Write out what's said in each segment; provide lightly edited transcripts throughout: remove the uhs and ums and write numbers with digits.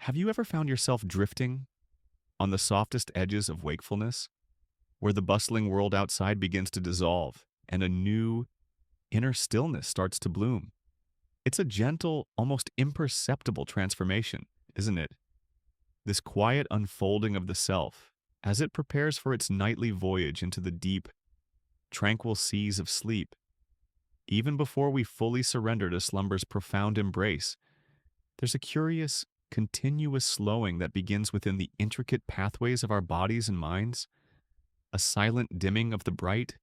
Have you ever found yourself drifting on the softest edges of wakefulness, where the bustling world outside begins to dissolve and a new inner stillness starts to bloom? It's a gentle, almost imperceptible transformation, isn't it? This quiet unfolding of the self as it prepares for its nightly voyage into the deep, tranquil seas of sleep. Even before we fully surrender to slumber's profound embrace, there's a curious, continuous slowing that begins within the intricate pathways of our bodies and minds, a silent dimming of the bright,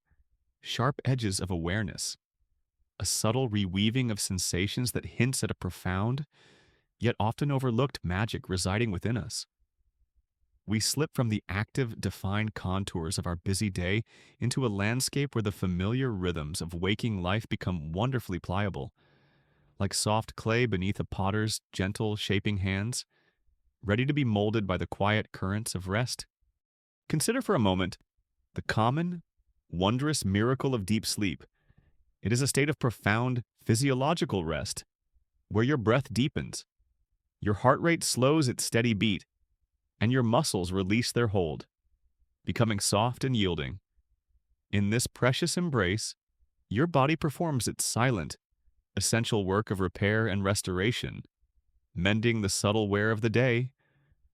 sharp edges of awareness, a subtle reweaving of sensations that hints at a profound, yet often overlooked magic residing within us. We slip from the active, defined contours of our busy day into a landscape where the familiar rhythms of waking life become wonderfully pliable, like soft clay beneath a potter's gentle, shaping hands, ready to be molded by the quiet currents of rest. Consider for a moment the common, wondrous miracle of deep sleep. It is a state of profound physiological rest, where your breath deepens, your heart rate slows its steady beat, and your muscles release their hold, becoming soft and yielding. In this precious embrace, your body performs its silent, essential work of repair and restoration, mending the subtle wear of the day,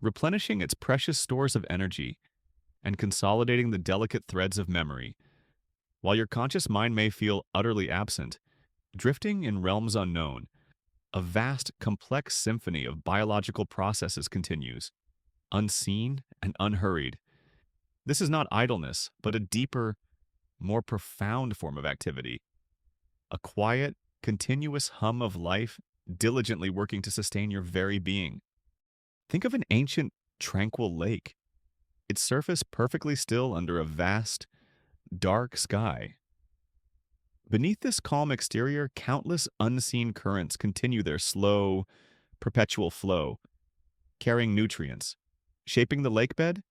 replenishing its precious stores of energy, and consolidating the delicate threads of memory. While your conscious mind may feel utterly absent, drifting in realms unknown, a vast, complex symphony of biological processes continues, unseen and unhurried. This is not idleness, but a deeper, more profound form of activity, a quiet, continuous hum of life diligently working to sustain your very being. Think of an ancient, tranquil lake, its surface perfectly still under a vast, dark sky. Beneath this calm exterior, countless unseen currents continue their slow, perpetual flow, carrying nutrients, shaping the lakebed,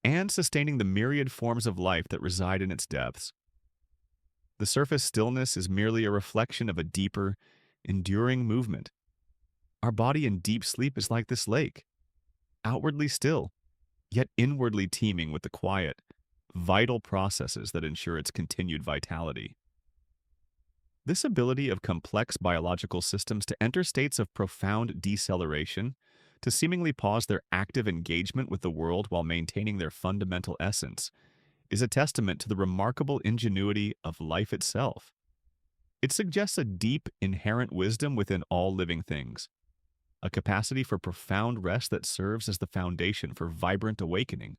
and sustaining the myriad forms of life that reside in its depths. The surface stillness is merely a reflection of a deeper, enduring movement. Our body in deep sleep is like this lake, outwardly still, yet inwardly teeming with the quiet, vital processes that ensure its continued vitality. This ability of complex biological systems to enter states of profound deceleration, to seemingly pause their active engagement with the world while maintaining their fundamental essence, is a testament to the remarkable ingenuity of life itself. It suggests a deep, inherent wisdom within all living things, a capacity for profound rest that serves as the foundation for vibrant awakening.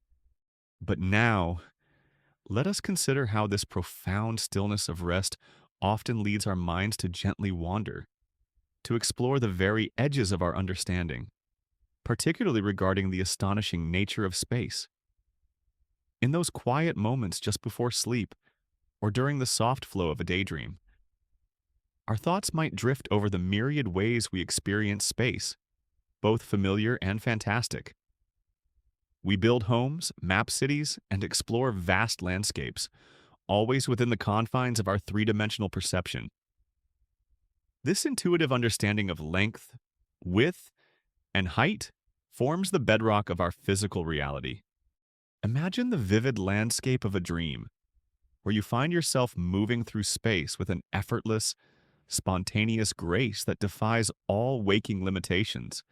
But now, let us consider how this profound stillness of rest often leads our minds to gently wander, to explore the very edges of our understanding, particularly regarding the astonishing nature of space. In those quiet moments just before sleep, or during the soft flow of a daydream, our thoughts might drift over the myriad ways we experience space, both familiar and fantastic. We build homes, map cities, and explore vast landscapes, always within the confines of our three-dimensional perception. This intuitive understanding of length, width, and height forms the bedrock of our physical reality. Imagine the vivid landscape of a dream, where you find yourself moving through space with an effortless, spontaneous grace that defies all waking limitations.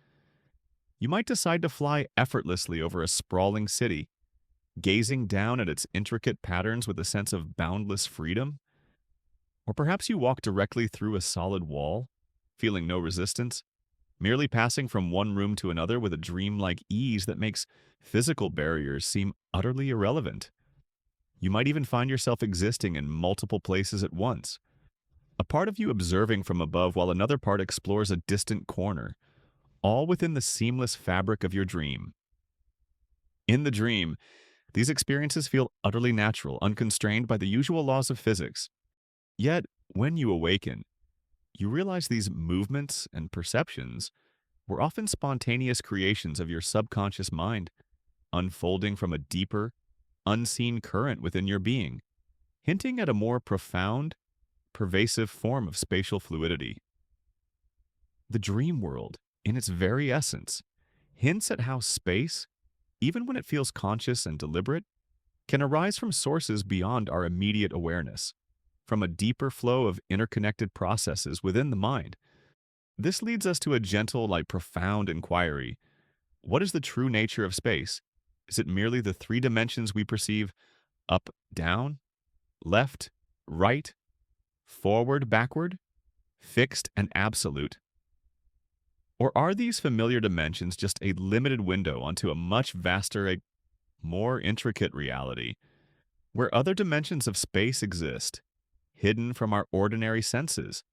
You might decide to fly effortlessly over a sprawling city, gazing down at its intricate patterns with a sense of boundless freedom. Or perhaps you walk directly through a solid wall, feeling no resistance, merely passing from one room to another with a dreamlike ease that makes physical barriers seem utterly irrelevant. You might even find yourself existing in multiple places at once, a part of you observing from above while another part explores a distant corner, all within the seamless fabric of your dream. In the dream, these experiences feel utterly natural, unconstrained by the usual laws of physics. Yet, when you awaken, you realize these movements and perceptions were often spontaneous creations of your subconscious mind, unfolding from a deeper, unseen current within your being, hinting at a more profound, pervasive form of spatial fluidity. The dream world, in its very essence, hints at how space, even when it feels conscious and deliberate, can arise from sources beyond our immediate awareness, from a deeper flow of interconnected processes within the mind. This leads us to a gentle, profound inquiry. What is the true nature of space? Is it merely the three dimensions we perceive: up, down, left, right, forward, backward, fixed and absolute? Or are these familiar dimensions just a limited window onto a much vaster, a more intricate reality, where other dimensions of space exist, hidden from our ordinary senses?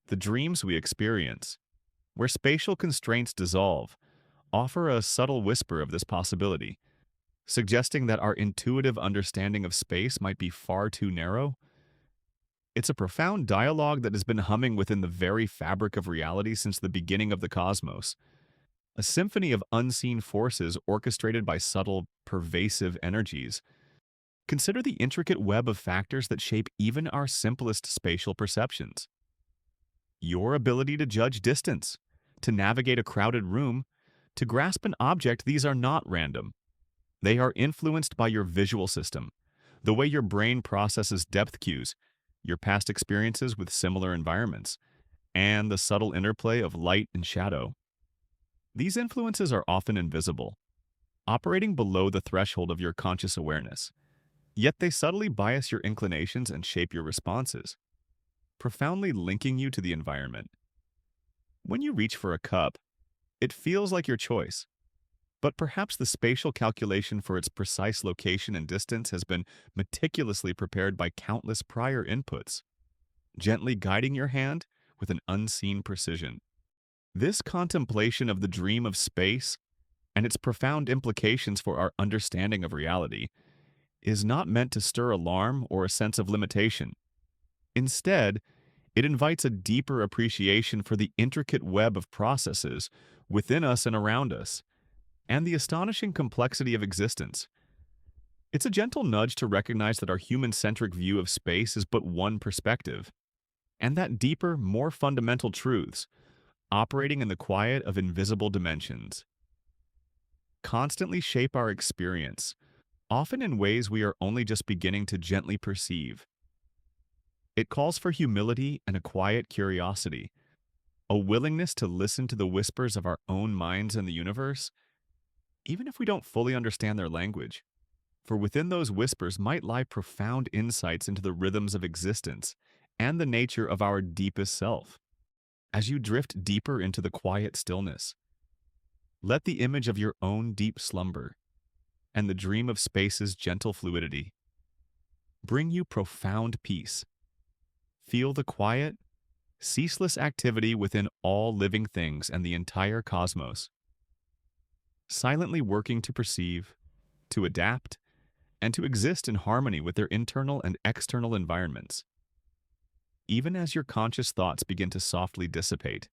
The dreams we experience, where spatial constraints dissolve, offer a subtle whisper of this possibility, suggesting that our intuitive understanding of space might be far too narrow. It's a profound dialogue that has been humming within the very fabric of reality since the beginning of the cosmos, a symphony of unseen forces orchestrated by subtle, pervasive energies. Consider the intricate web of factors that shape even our simplest spatial perceptions. Your ability to judge distance, to navigate a crowded room, to grasp an object, these are not random. They are influenced by your visual system, the way your brain processes depth cues, your past experiences with similar environments, and the subtle interplay of light and shadow. These influences are often invisible, operating below the threshold of your conscious awareness, yet they subtly bias your inclinations and shape your responses, profoundly linking you to the environment. When you reach for a cup, it feels like your choice, but perhaps the spatial calculation for its precise location and distance has been meticulously prepared by countless prior inputs, gently guiding your hand with an unseen precision. This contemplation of the dream of space and its profound implications for our understanding of reality is not meant to stir alarm or a sense of limitation. Instead, it invites a deeper appreciation for the intricate web of processes within us and around us, and the astonishing complexity of existence. It's a gentle nudge to recognize that our human-centric view of space is but one perspective, and that deeper, more fundamental truths, operating in the quiet of invisible dimensions, constantly shape our experience, often in ways we are only just beginning to gently perceive. It calls for humility and a quiet curiosity, a willingness to listen to the whispers of our own minds and the universe, even if we don't fully understand their language. For within those whispers might lie profound insights into the rhythms of existence and the nature of our deepest self. As you drift deeper into the quiet stillness, let the image of your own deep slumber and the dream of space's gentle fluidity bring you profound peace. Feel the quiet, ceaseless activity within all living things and the entire cosmos, silently working to perceive, to adapt, and to exist in harmony with their internal and external environments. Even as your conscious thoughts begin to softly dissipate,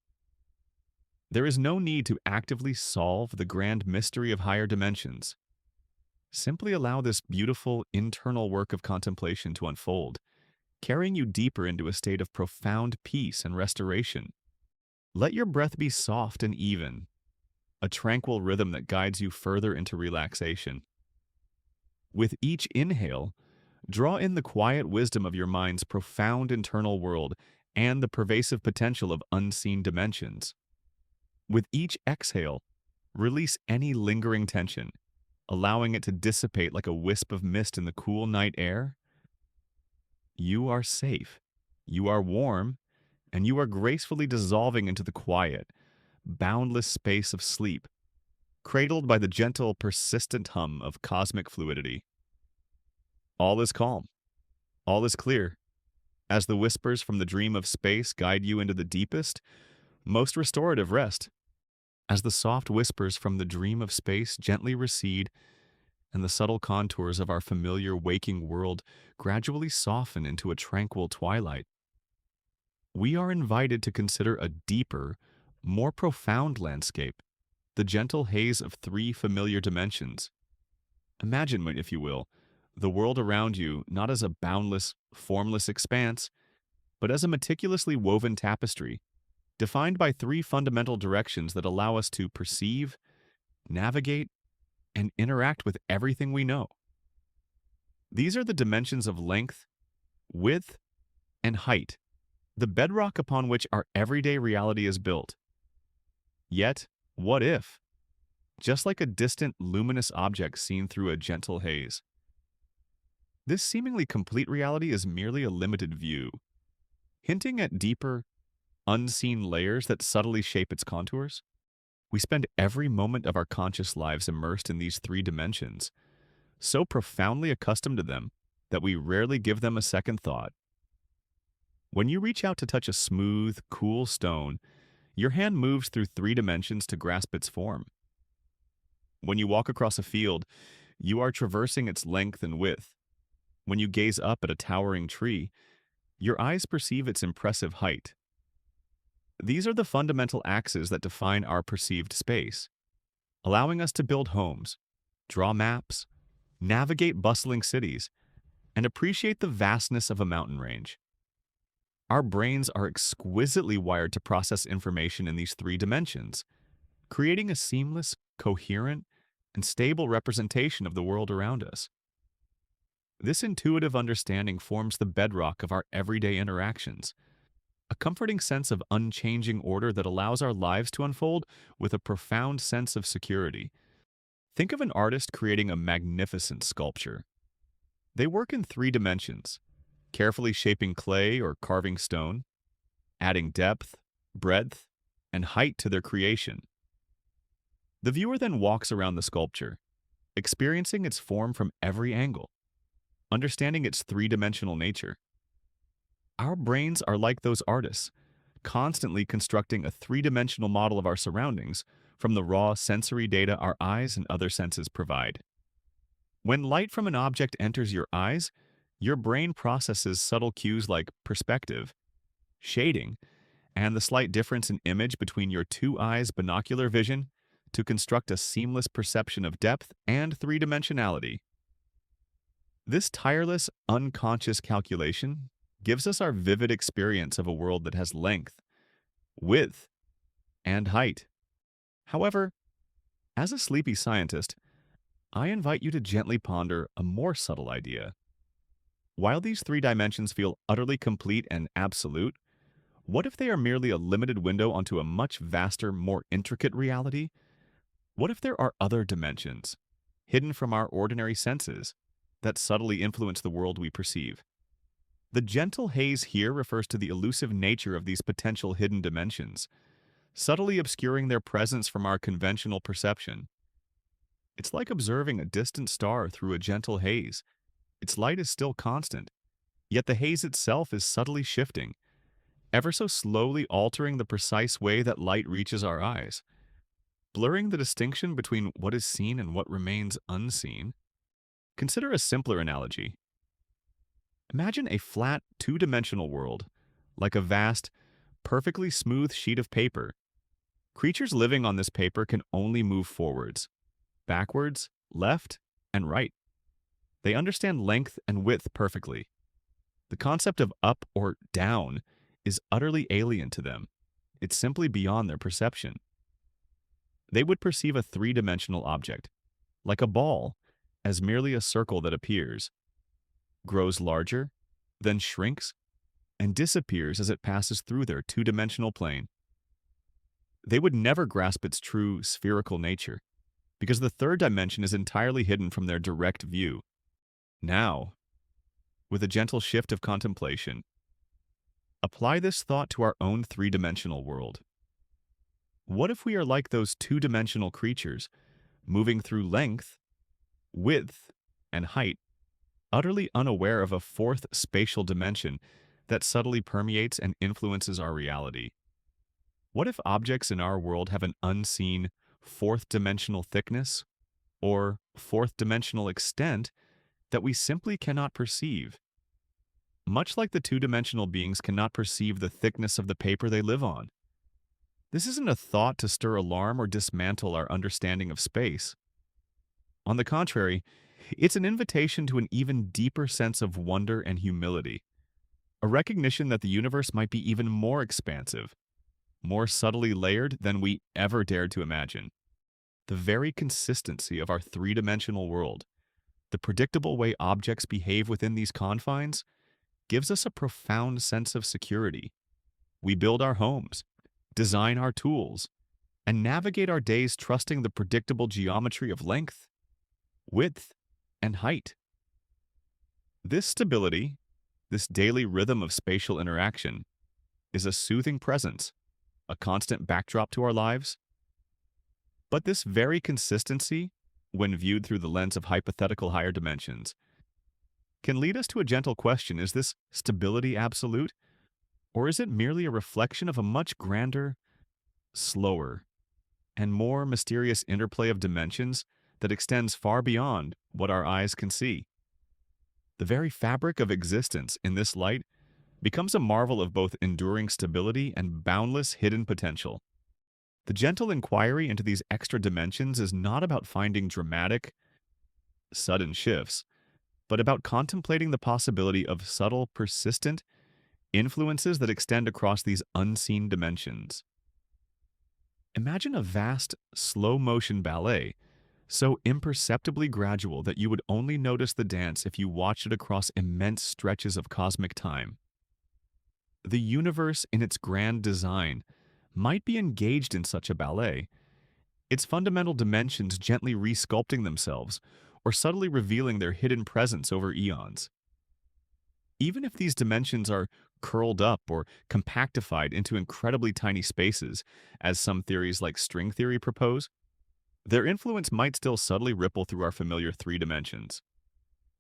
there is no need to actively solve the grand mystery of higher dimensions. Simply allow this beautiful internal work of contemplation to unfold, carrying you deeper into a state of profound peace and restoration. Let your breath be soft and even, a tranquil rhythm that guides you further into relaxation. With each inhale, draw in the quiet wisdom of your mind's profound internal world and the pervasive potential of unseen dimensions. With each exhale, release any lingering tension, allowing it to dissipate like a wisp of mist in the cool night air. You are safe, you are warm, and you are gracefully dissolving into the quiet, boundless space of sleep, cradled by the gentle, persistent hum of cosmic fluidity. All is calm, all is clear, as the whispers from the dream of space guide you into the deepest, most restorative rest. As the soft whispers from the dream of space gently recede and the subtle contours of our familiar waking world gradually soften into a tranquil twilight, we are invited to consider a deeper, more profound landscape, the gentle haze of three familiar dimensions. Imagine, if you will, the world around you not as a boundless, formless expanse, but as a meticulously woven tapestry, defined by three fundamental directions that allow us to perceive, navigate, and interact with everything we know. These are the dimensions of length, width, and height, the bedrock upon which our everyday reality is built. Yet, what if, just like a distant luminous object seen through a gentle haze, this seemingly complete reality is merely a limited view, hinting at deeper, unseen layers that subtly shape its contours? We spend every moment of our conscious lives immersed in these three dimensions, so profoundly accustomed to them that we rarely give them a second thought. When you reach out to touch a smooth, cool stone, your hand moves through three dimensions to grasp its form. When you walk across a field, you are traversing its length and width. When you gaze up at a towering tree, your eyes perceive its impressive height. These are the fundamental axes that define our perceived space, allowing us to build homes, draw maps, navigate bustling cities, and appreciate the vastness of a mountain range. Our brains are exquisitely wired to process information in these three dimensions, creating a seamless, coherent, and stable representation of the world around us. This intuitive understanding forms the bedrock of our everyday interactions, a comforting sense of unchanging order that allows our lives to unfold with a profound sense of security. Think of an artist creating a magnificent sculpture. They work in three dimensions, carefully shaping clay or carving stone, adding depth, breadth, and height to their creation. The viewer then walks around the sculpture, experiencing its form from every angle, understanding its three-dimensional nature. Our brains are like those artists, constantly constructing a three-dimensional model of our surroundings from the raw sensory data our eyes and other senses provide. When light from an object enters your eyes, your brain processes subtle cues like perspective, shading, and the slight difference in image between your two eyes' binocular vision to construct a seamless perception of depth and three-dimensionality. This tireless, unconscious calculation gives us our vivid experience of a world that has length, width, and height. However, as a sleepy scientist, I invite you to gently ponder a more subtle idea. While these three dimensions feel utterly complete and absolute, what if they are merely a limited window onto a much vaster, more intricate reality? What if there are other dimensions, hidden from our ordinary senses, that subtly influence the world we perceive? The gentle haze here refers to the elusive nature of these potential hidden dimensions, subtly obscuring their presence from our conventional perception. It's like observing a distant star through a gentle haze. Its light is still constant, yet the haze itself is subtly shifting, ever so slowly altering the precise way that light reaches our eyes, blurring the distinction between what is seen and what remains unseen. Consider a simpler analogy. Imagine a flat, two-dimensional world, like a vast, perfectly smooth sheet of paper. Creatures living on this paper can only move forwards, backwards, left, and right. They understand length and width perfectly. The concept of up or down is utterly alien to them. It's simply beyond their perception. They would perceive a three-dimensional object, like a ball, as merely a circle that appears, grows larger, then shrinks, and disappears as it passes through their two-dimensional plane. They would never grasp its true spherical nature, because the third dimension is entirely hidden from their direct view. Now, with a gentle shift of contemplation, apply this thought to our own three-dimensional world. What if we are like those two-dimensional creatures, moving through length, width, and height, utterly unaware of a fourth spatial dimension that subtly permeates and influences our reality? What if objects in our world have an unseen fourth-dimensional thickness or fourth-dimensional extent that we simply cannot perceive? Much like the two-dimensional beings cannot perceive the thickness of the paper they live on. This isn't a thought to stir alarm or dismantle our understanding of space. On the contrary, it's an invitation to an even deeper sense of wonder and humility, a recognition that the universe might be even more expansive, more subtly layered than we ever dared to imagine. The very consistency of our three-dimensional world, the predictable way objects behave within these confines, gives us a profound sense of security. We build our homes, design our tools, and navigate our days trusting the predictable geometry of length, width, and height. This stability, this daily rhythm of spatial interaction, is a soothing presence, a constant backdrop to our lives. But this very consistency, when viewed through the lens of hypothetical higher dimensions, can lead us to a gentle question: is this stability absolute, or is it merely a reflection of a much grander, slower, and more mysterious interplay of dimensions that extends far beyond what our eyes can see? The very fabric of existence in this light becomes a marvel of both enduring stability and boundless hidden potential. The gentle inquiry into these extra dimensions is not about finding dramatic, sudden shifts, but about contemplating the possibility of subtle, persistent influences that extend across these unseen dimensions. Imagine a vast, slow-motion ballet, so imperceptibly gradual that you would only notice the dance if you watched it across immense stretches of cosmic time. The universe, in its grand design, might be engaged in such a ballet, its fundamental dimensions gently resculpting themselves or subtly revealing their hidden presence over eons. Even if these dimensions are curled up or compactified into incredibly tiny spaces, as some theories like string theory propose, their influence might still subtly ripple through our familiar three dimensions,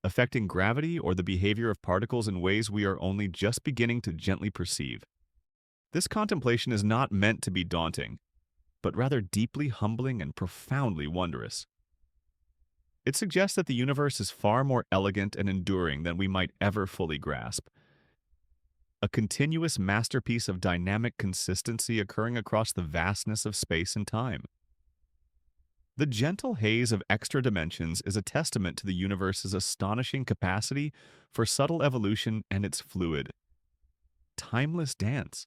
affecting gravity or the behavior of particles in ways we are only just beginning to gently perceive. This contemplation is not meant to be daunting, but rather deeply humbling and profoundly wondrous. It suggests that the universe is far more elegant and enduring than we might ever fully grasp. A continuous masterpiece of dynamic consistency occurring across the vastness of space and time. The gentle haze of extra dimensions is a testament to the universe's astonishing capacity for subtle evolution and its fluid, timeless dance,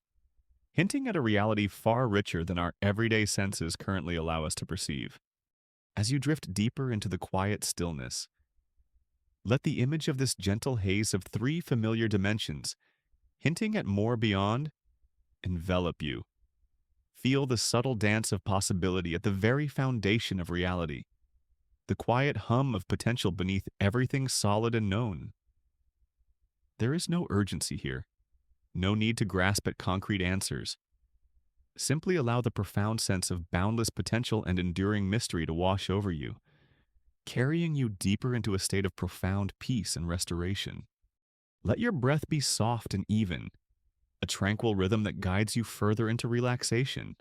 hinting at a reality far richer than our everyday senses currently allow us to perceive. As you drift deeper into the quiet stillness, let the image of this gentle haze of three familiar dimensions, hinting at more beyond, envelop you. Feel the subtle dance of possibility at the very foundation of reality, the quiet hum of potential beneath everything solid and known. There is no urgency here, no need to grasp at concrete answers. Simply allow the profound sense of boundless potential and enduring mystery to wash over you, carrying you deeper into a state of profound peace and restoration. Let your breath be soft and even, a tranquil rhythm that guides you further into relaxation.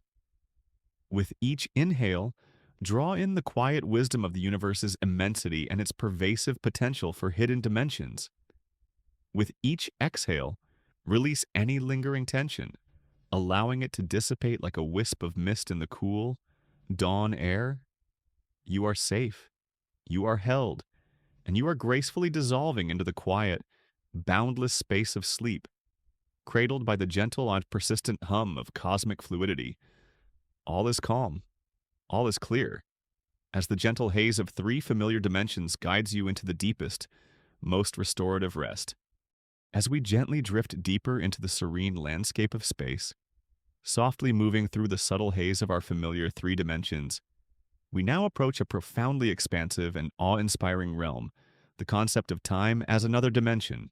With each inhale, draw in the quiet wisdom of the universe's immensity and its pervasive potential for hidden dimensions. With each exhale, release any lingering tension, allowing it to dissipate like a wisp of mist in the cool, dawn air. You are safe, you are held, and you are gracefully dissolving into the quiet, boundless space of sleep, cradled by the gentle and persistent hum of cosmic fluidity. All is calm, all is clear, as the gentle haze of three familiar dimensions guides you into the deepest, most restorative rest. As we gently drift deeper into the serene landscape of space, softly moving through the subtle haze of our familiar three dimensions, we now approach a profoundly expansive and awe-inspiring realm, the concept of time as another dimension.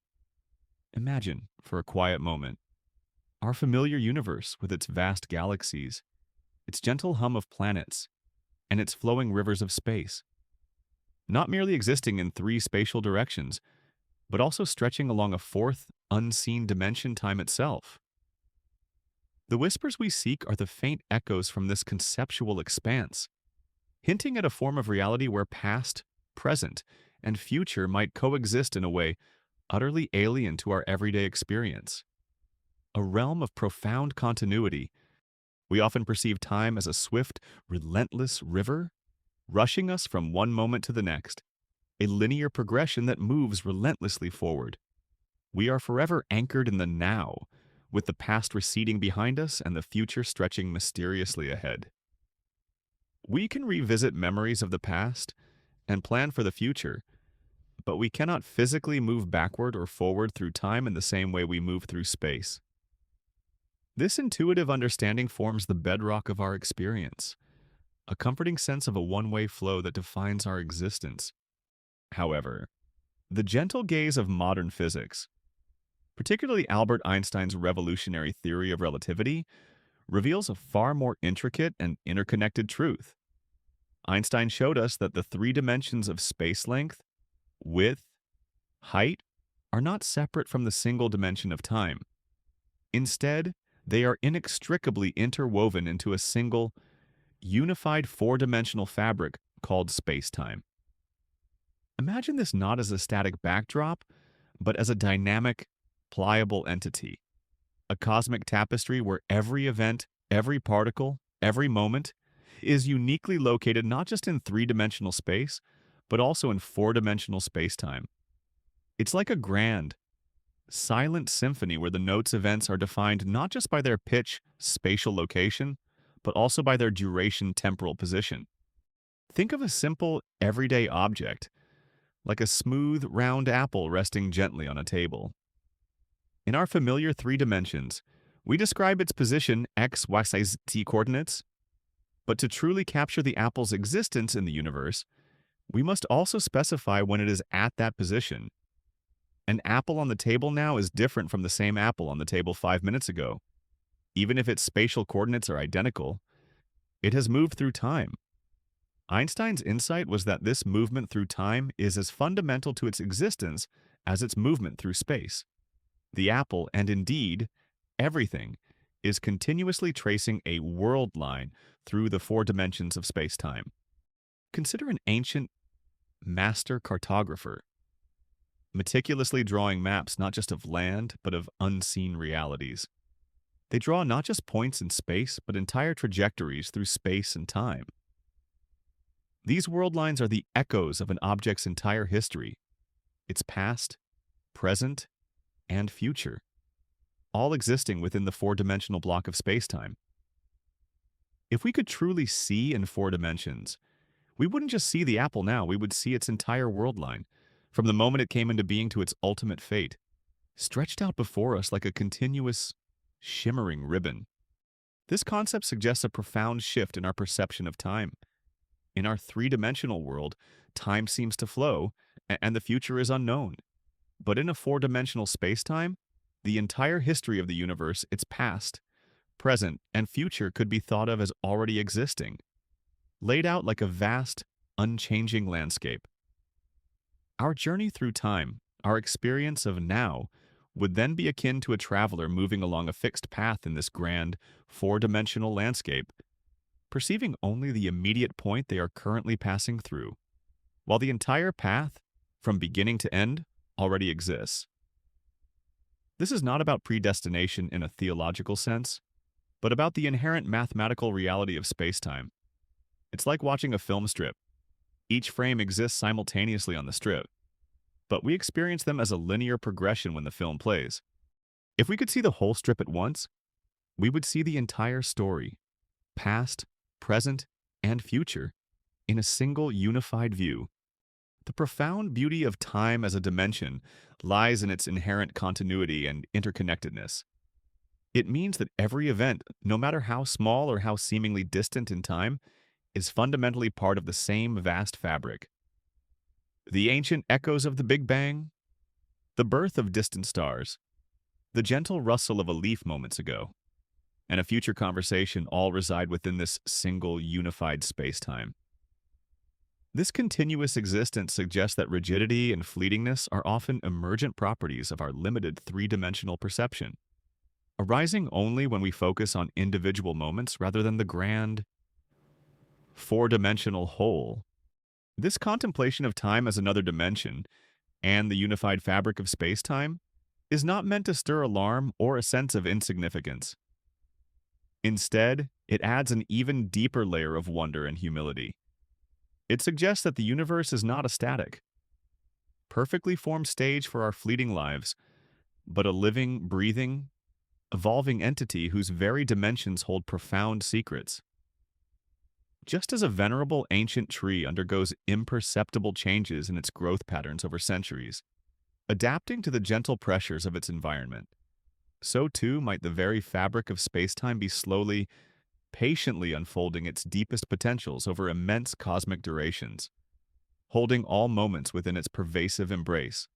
Imagine, for a quiet moment, our familiar universe with its vast galaxies, its gentle hum of planets, and its flowing rivers of space, not merely existing in three spatial directions, but also stretching along a fourth, unseen dimension, time itself. The whispers we seek are the faint echoes from this conceptual expanse, hinting at a form of reality where past, present, and future might coexist in a way utterly alien to our everyday experience. A realm of profound continuity. We often perceive time as a swift, relentless river, rushing us from one moment to the next, a linear progression that moves relentlessly forward. We are forever anchored in the now, with the past receding behind us and the future stretching mysteriously ahead. We can revisit memories of the past and plan for the future, but we cannot physically move backward or forward through time in the same way we move through space. This intuitive understanding forms the bedrock of our experience, a comforting sense of a one-way flow that defines our existence. However, the gentle gaze of modern physics, particularly Albert Einstein's revolutionary theory of relativity, reveals a far more intricate and interconnected truth. Einstein showed us that the three dimensions of space length, width, height are not separate from the single dimension of time. Instead, they are inextricably interwoven into a single, unified four-dimensional fabric called space-time. Imagine this not as a static backdrop, but as a dynamic, pliable entity, a cosmic tapestry where every event, every particle, every moment is uniquely located not just in three-dimensional space, but also in four-dimensional space-time. It's like a grand, silent symphony where the notes' events are defined not just by their pitch, spatial location, but also by their duration, temporal position. Think of a simple, everyday object, like a smooth, round apple resting gently on a table. In our familiar three dimensions, we describe its position x, y, z coordinates, but to truly capture the apple's existence in the universe, we must also specify when it is at that position. An apple on the table now is different from the same apple on the table 5 minutes ago. Even if its spatial coordinates are identical, it has moved through time. Einstein's insight was that this movement through time is as fundamental to its existence as its movement through space. The apple, and indeed, everything, is continuously tracing a world line through the four dimensions of space-time. Consider an ancient master cartographer, meticulously drawing maps not just of land, but of unseen realities. They draw not just points in space, but entire trajectories through space and time. These world lines are the echoes of an object's entire history, its past, present, and future, all existing within the four-dimensional block of space-time. If we could truly see in four dimensions, we wouldn't just see the apple now, we would see its entire world line, from the moment it came into being to its ultimate fate, stretched out before us like a continuous, shimmering ribbon. This concept suggests a profound shift in our perception of time. In our three-dimensional world, time seems to flow, and the future is unknown. But in a four-dimensional space-time, the entire history of the universe, its past, present, and future could be thought of as already existing, laid out like a vast, unchanging landscape. Our journey through time, our experience of now, would then be akin to a traveler moving along a fixed path in this grand, four-dimensional landscape, perceiving only the immediate point they are currently passing through, while the entire path, from beginning to end, already exists. This is not about predestination in a theological sense, but about the inherent mathematical reality of space-time. It's like watching a film strip. Each frame exists simultaneously on the strip, but we experience them as a linear progression when the film plays. If we could see the whole strip at once, we would see the entire story, past, present, and future, in a single unified view. The profound beauty of time as a dimension lies in its inherent continuity and interconnectedness. It means that every event, no matter how small or how seemingly distant in time, is fundamentally part of the same vast fabric. The ancient echoes of the Big Bang, the birth of distant stars, the gentle rustle of a leaf moments ago, and a future conversation all reside within this single unified space-time. This continuous existence suggests that rigidity and fleetingness are often emergent properties of our limited three-dimensional perception, arising only when we focus on individual moments rather than the grand, four-dimensional whole. This contemplation of time as another dimension, and the unified fabric of space-time, is not meant to stir alarm or a sense of insignificance. Instead, it adds an even deeper layer of wonder and humility. It suggests that the universe is not a static, perfectly formed stage for our fleeting lives, but a living, breathing, evolving entity whose very dimensions hold profound secrets. Just as a venerable ancient tree undergoes imperceptible changes in its growth patterns over centuries, adapting to the gentle pressures of its environment, so too might the very fabric of spacetime be slowly, patiently unfolding its deepest potentials over immense cosmic durations, holding all moments within its pervasive embrace.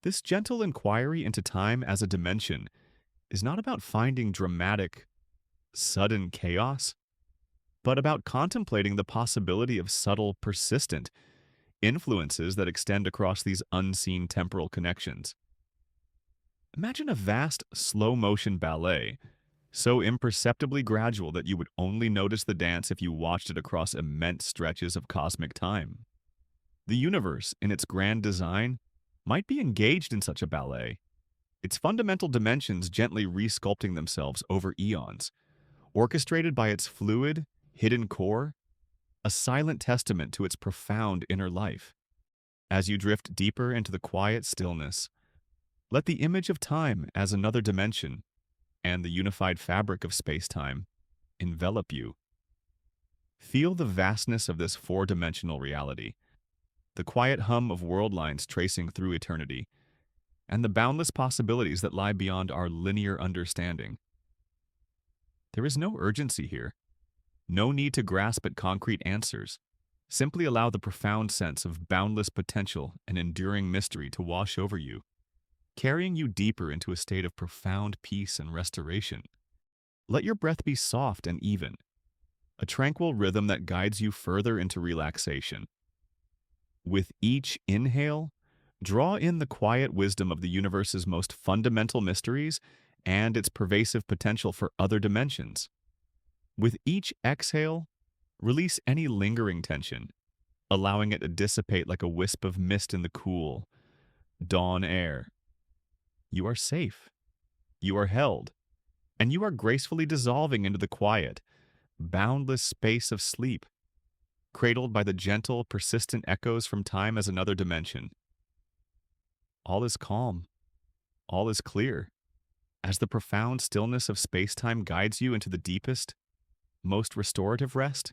This gentle inquiry into time as a dimension is not about finding dramatic, sudden chaos, but about contemplating the possibility of subtle, persistent influences that extend across these unseen temporal connections. Imagine a vast, slow-motion ballet, so imperceptibly gradual that you would only notice the dance if you watched it across immense stretches of cosmic time. The universe, in its grand design, might be engaged in such a ballet, its fundamental dimensions gently resculpting themselves over eons, orchestrated by its fluid, hidden core, a silent testament to its profound inner life. As you drift deeper into the quiet stillness, let the image of time as another dimension and the unified fabric of space-time envelop you. Feel the vastness of this four-dimensional reality, the quiet hum of world lines tracing through eternity, and the boundless possibilities that lie beyond our linear understanding. There is no urgency here, no need to grasp at concrete answers. Simply allow the profound sense of boundless potential and enduring mystery to wash over you, carrying you deeper into a state of profound peace and restoration. Let your breath be soft and even, a tranquil rhythm that guides you further into relaxation. With each inhale, draw in the quiet wisdom of the universe's most fundamental mysteries and its pervasive potential for other dimensions. With each exhale, release any lingering tension, allowing it to dissipate like a wisp of mist in the cool, dawn air. You are safe, you are held, and you are gracefully dissolving into the quiet, boundless space of sleep, cradled by the gentle, persistent echoes from time as another dimension. All is calm, all is clear, as the profound stillness of space-time guides you into the deepest, most restorative rest.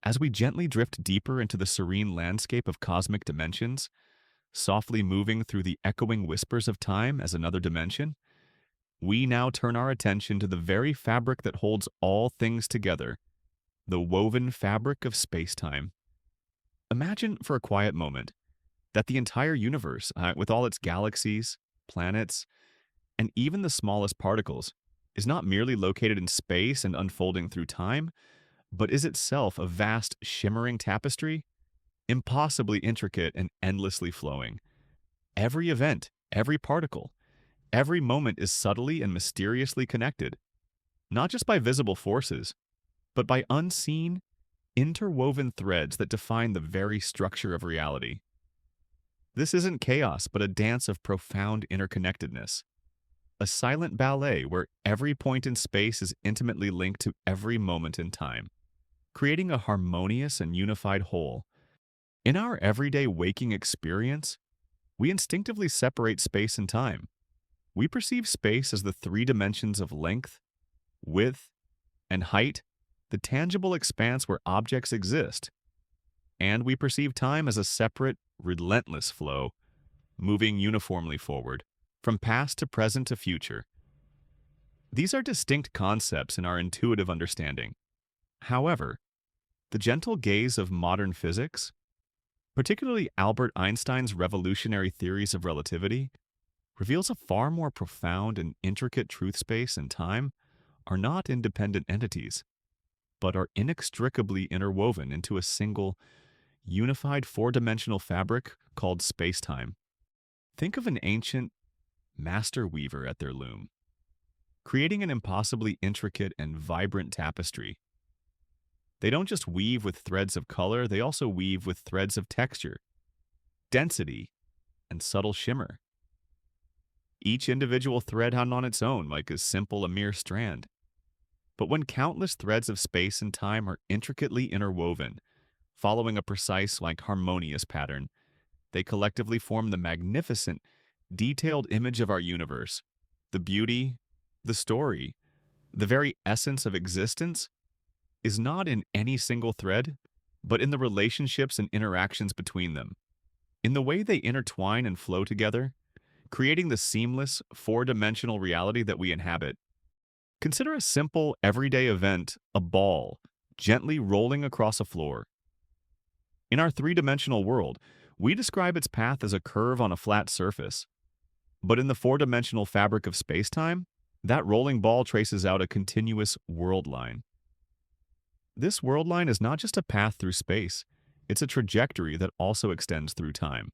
As we gently drift deeper into the serene landscape of cosmic dimensions, softly moving through the echoing whispers of time as another dimension, we now turn our attention to the very fabric that holds all things together, the woven fabric of space-time. Imagine for a quiet moment that the entire universe, with all its galaxies, planets, and even the smallest particles, is not merely located in space and unfolding through time, but is itself a vast, shimmering tapestry, impossibly intricate and endlessly flowing. Every event, every particle, every moment is subtly and mysteriously connected, not just by visible forces, but by unseen, interwoven threads that define the very structure of reality. This isn't chaos, but a dance of profound interconnectedness. A silent ballet where every point in space is intimately linked to every moment in time, creating a harmonious and unified whole. In our everyday waking experience, we instinctively separate space and time. We perceive space as the three dimensions of length, width, and height, the tangible expanse where objects exist. And we perceive time as a separate, relentless flow, moving uniformly forward, from past to present to future. These are distinct concepts in our intuitive understanding. However, the gentle gaze of modern physics, particularly Albert Einstein's revolutionary theories of relativity, reveals a far more profound and intricate truth. Space and time are not independent entities, but are inextricably interwoven into a single, unified four-dimensional fabric called space-time. Think of an ancient master weaver at their loom, creating an impossibly intricate and vibrant tapestry. They don't just weave with threads of color, they also weave with threads of texture, density, and subtle shimmer. Each individual thread hung on its own, like as simple a mere strand. But when countless threads of space and time are intricately interwoven, following a precise, harmonious pattern, they collectively form the magnificent, detailed image of our universe, the beauty, The story, the very essence of existence, is not in any single thread, but in the relationships and interactions between them, in the way they intertwine and flow together, creating the seamless, four-dimensional reality that we inhabit. Consider a simple, everyday event, a ball, gently rolling across a floor. In our three-dimensional world, we describe its path as a curve on a flat surface. But in the four-dimensional fabric of space-time, that rolling ball traces out a continuous world line. This world line is not just a path through space, it's a trajectory that also extends through time.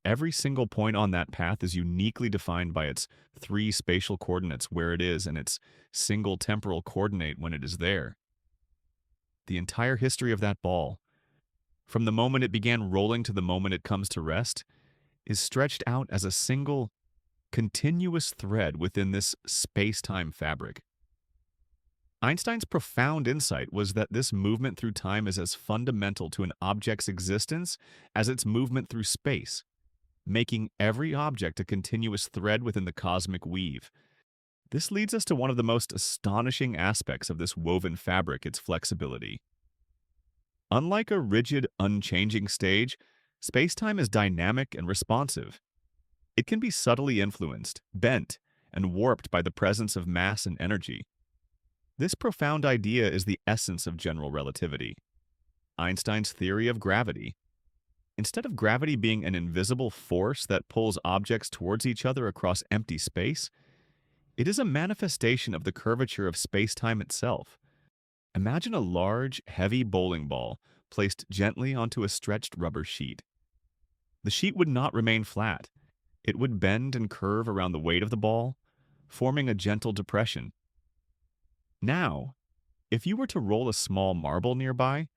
Every single point on that path is uniquely defined by its three spatial coordinates where it is and its single temporal coordinate when it is there. The entire history of that ball, from the moment it began rolling to the moment it comes to rest, is stretched out as a single, continuous thread within this space-time fabric. Einstein's profound insight was that this movement through time is as fundamental to an object's existence as its movement through space, making every object a continuous thread within the cosmic weave. This leads us to one of the most astonishing aspects of this woven fabric, its flexibility. Unlike a rigid, unchanging stage, space-time is dynamic and responsive. It can be subtly influenced, bent, and warped by the presence of mass and energy. This profound idea is the essence of general relativity, Einstein's theory of gravity. Instead of gravity being an invisible force that pulls objects towards each other across empty space, it is a manifestation of the curvature of space-time itself. Imagine a large, heavy bowling ball placed gently onto a stretched rubber sheet. The sheet would not remain flat. It would bend and curve around the weight of the ball, forming a gentle depression. Now, if you were to roll a small marble nearby,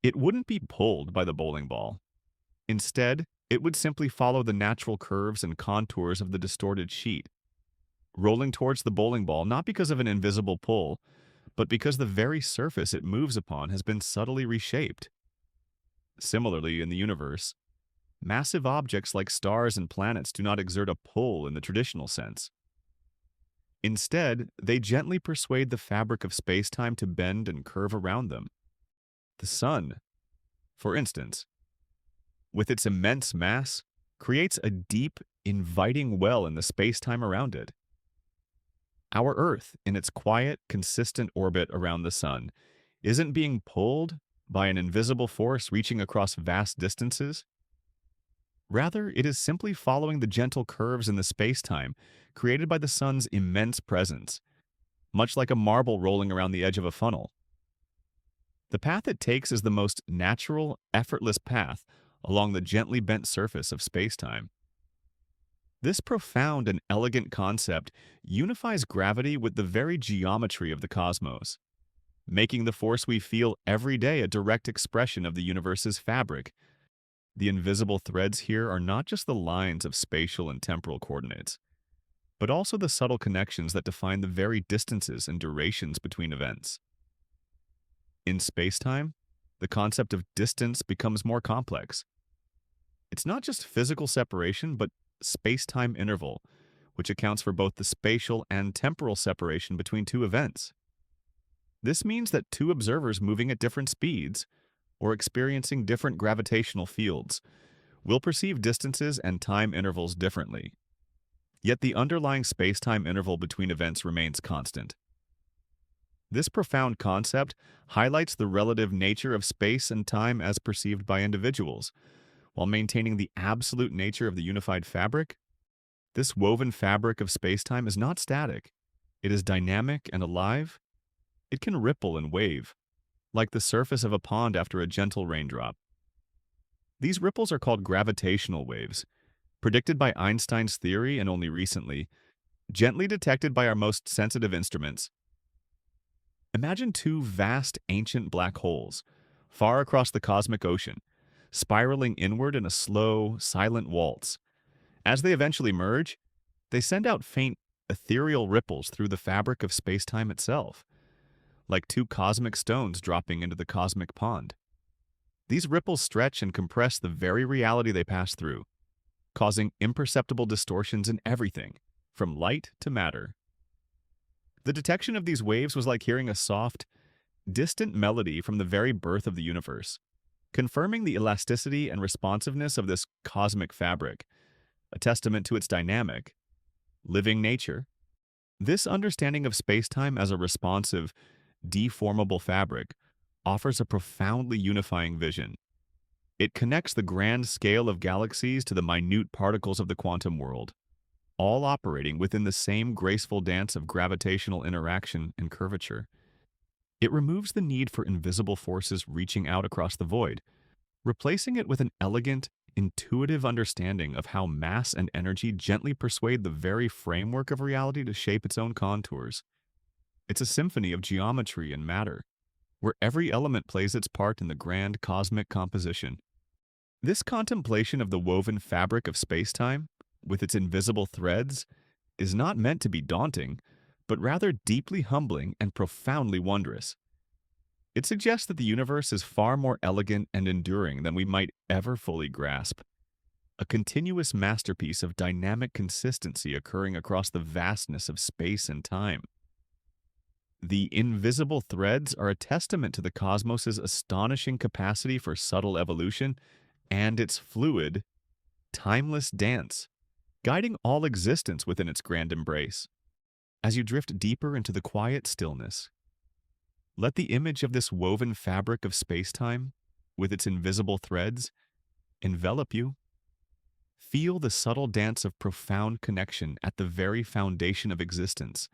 it wouldn't be pulled by the bowling ball. Instead, it would simply follow the natural curves and contours of the distorted sheet, rolling towards the bowling ball not because of an invisible pull, but because the very surface it moves upon has been subtly reshaped. Similarly, in the universe, massive objects like stars and planets do not exert a pull in the traditional sense. Instead, they gently persuade the fabric of space-time to bend and curve around them. The sun, for instance, with its immense mass, creates a deep, inviting well in the space-time around it. Our Earth, in its quiet, consistent orbit around the sun, isn't being pulled by an invisible force reaching across vast distances. Rather, it is simply following the gentle curves in the space-time created by the sun's immense presence, much like a marble rolling around the edge of a funnel. The path it takes is the most natural, effortless path along the gently bent surface of space-time. This profound and elegant concept unifies gravity with the very geometry of the cosmos, making the force we feel every day a direct expression of the universe's fabric. The invisible threads here are not just the lines of spatial and temporal coordinates, but also the subtle connections that define the very distances and durations between events. In space-time, the concept of distance becomes more complex. It's not just physical separation, but space-time interval, which accounts for both the spatial and temporal separation between two events. This means that two observers moving at different speeds, or experiencing different gravitational fields, will perceive distances and time intervals differently. Yet the underlying space-time interval between events remains constant. This profound concept highlights the relative nature of space and time as perceived by individuals. While maintaining the absolute nature of the unified fabric, this woven fabric of space-time is not static. It is dynamic and alive. It can ripple and wave, like the surface of a pond after a gentle raindrop. These ripples are called gravitational waves, predicted by Einstein's theory and only recently, gently detected by our most sensitive instruments. Imagine two vast ancient black holes, far across the cosmic ocean, spiraling inward in a slow, silent waltz. As they eventually merge, they send out faint, ethereal ripples through the fabric of space-time itself, like two cosmic stones dropping into the cosmic pond. These ripples stretch and compress the very reality they pass through, causing imperceptible distortions in everything, from light to matter. The detection of these waves was like hearing a soft, distant melody from the very birth of the universe, confirming the elasticity and responsiveness of this cosmic fabric, a testament to its dynamic, living nature. This understanding of spacetime as a responsive, deformable fabric offers a profoundly unifying vision. It connects the grand scale of galaxies to the minute particles of the quantum world, all operating within the same graceful dance of gravitational interaction and curvature. It removes the need for invisible forces reaching out across the void, replacing it with an elegant, intuitive understanding of how mass and energy gently persuade the very framework of reality to shape its own contours. It's a symphony of geometry and matter, where every element plays its part in the grand cosmic composition. This contemplation of the woven fabric of spacetime, with its invisible threads, is not meant to be daunting, but rather deeply humbling and profoundly wondrous. It suggests that the universe is far more elegant and enduring than we might ever fully grasp, a continuous masterpiece of dynamic consistency occurring across the vastness of space and time. The invisible threads are a testament to the cosmos's astonishing capacity for subtle evolution and its fluid, timeless dance, guiding all existence within its grand embrace. As you drift deeper into the quiet stillness, let the image of this woven fabric of spacetime, with its invisible threads, envelop you. Feel the subtle dance of profound connection at the very foundation of existence,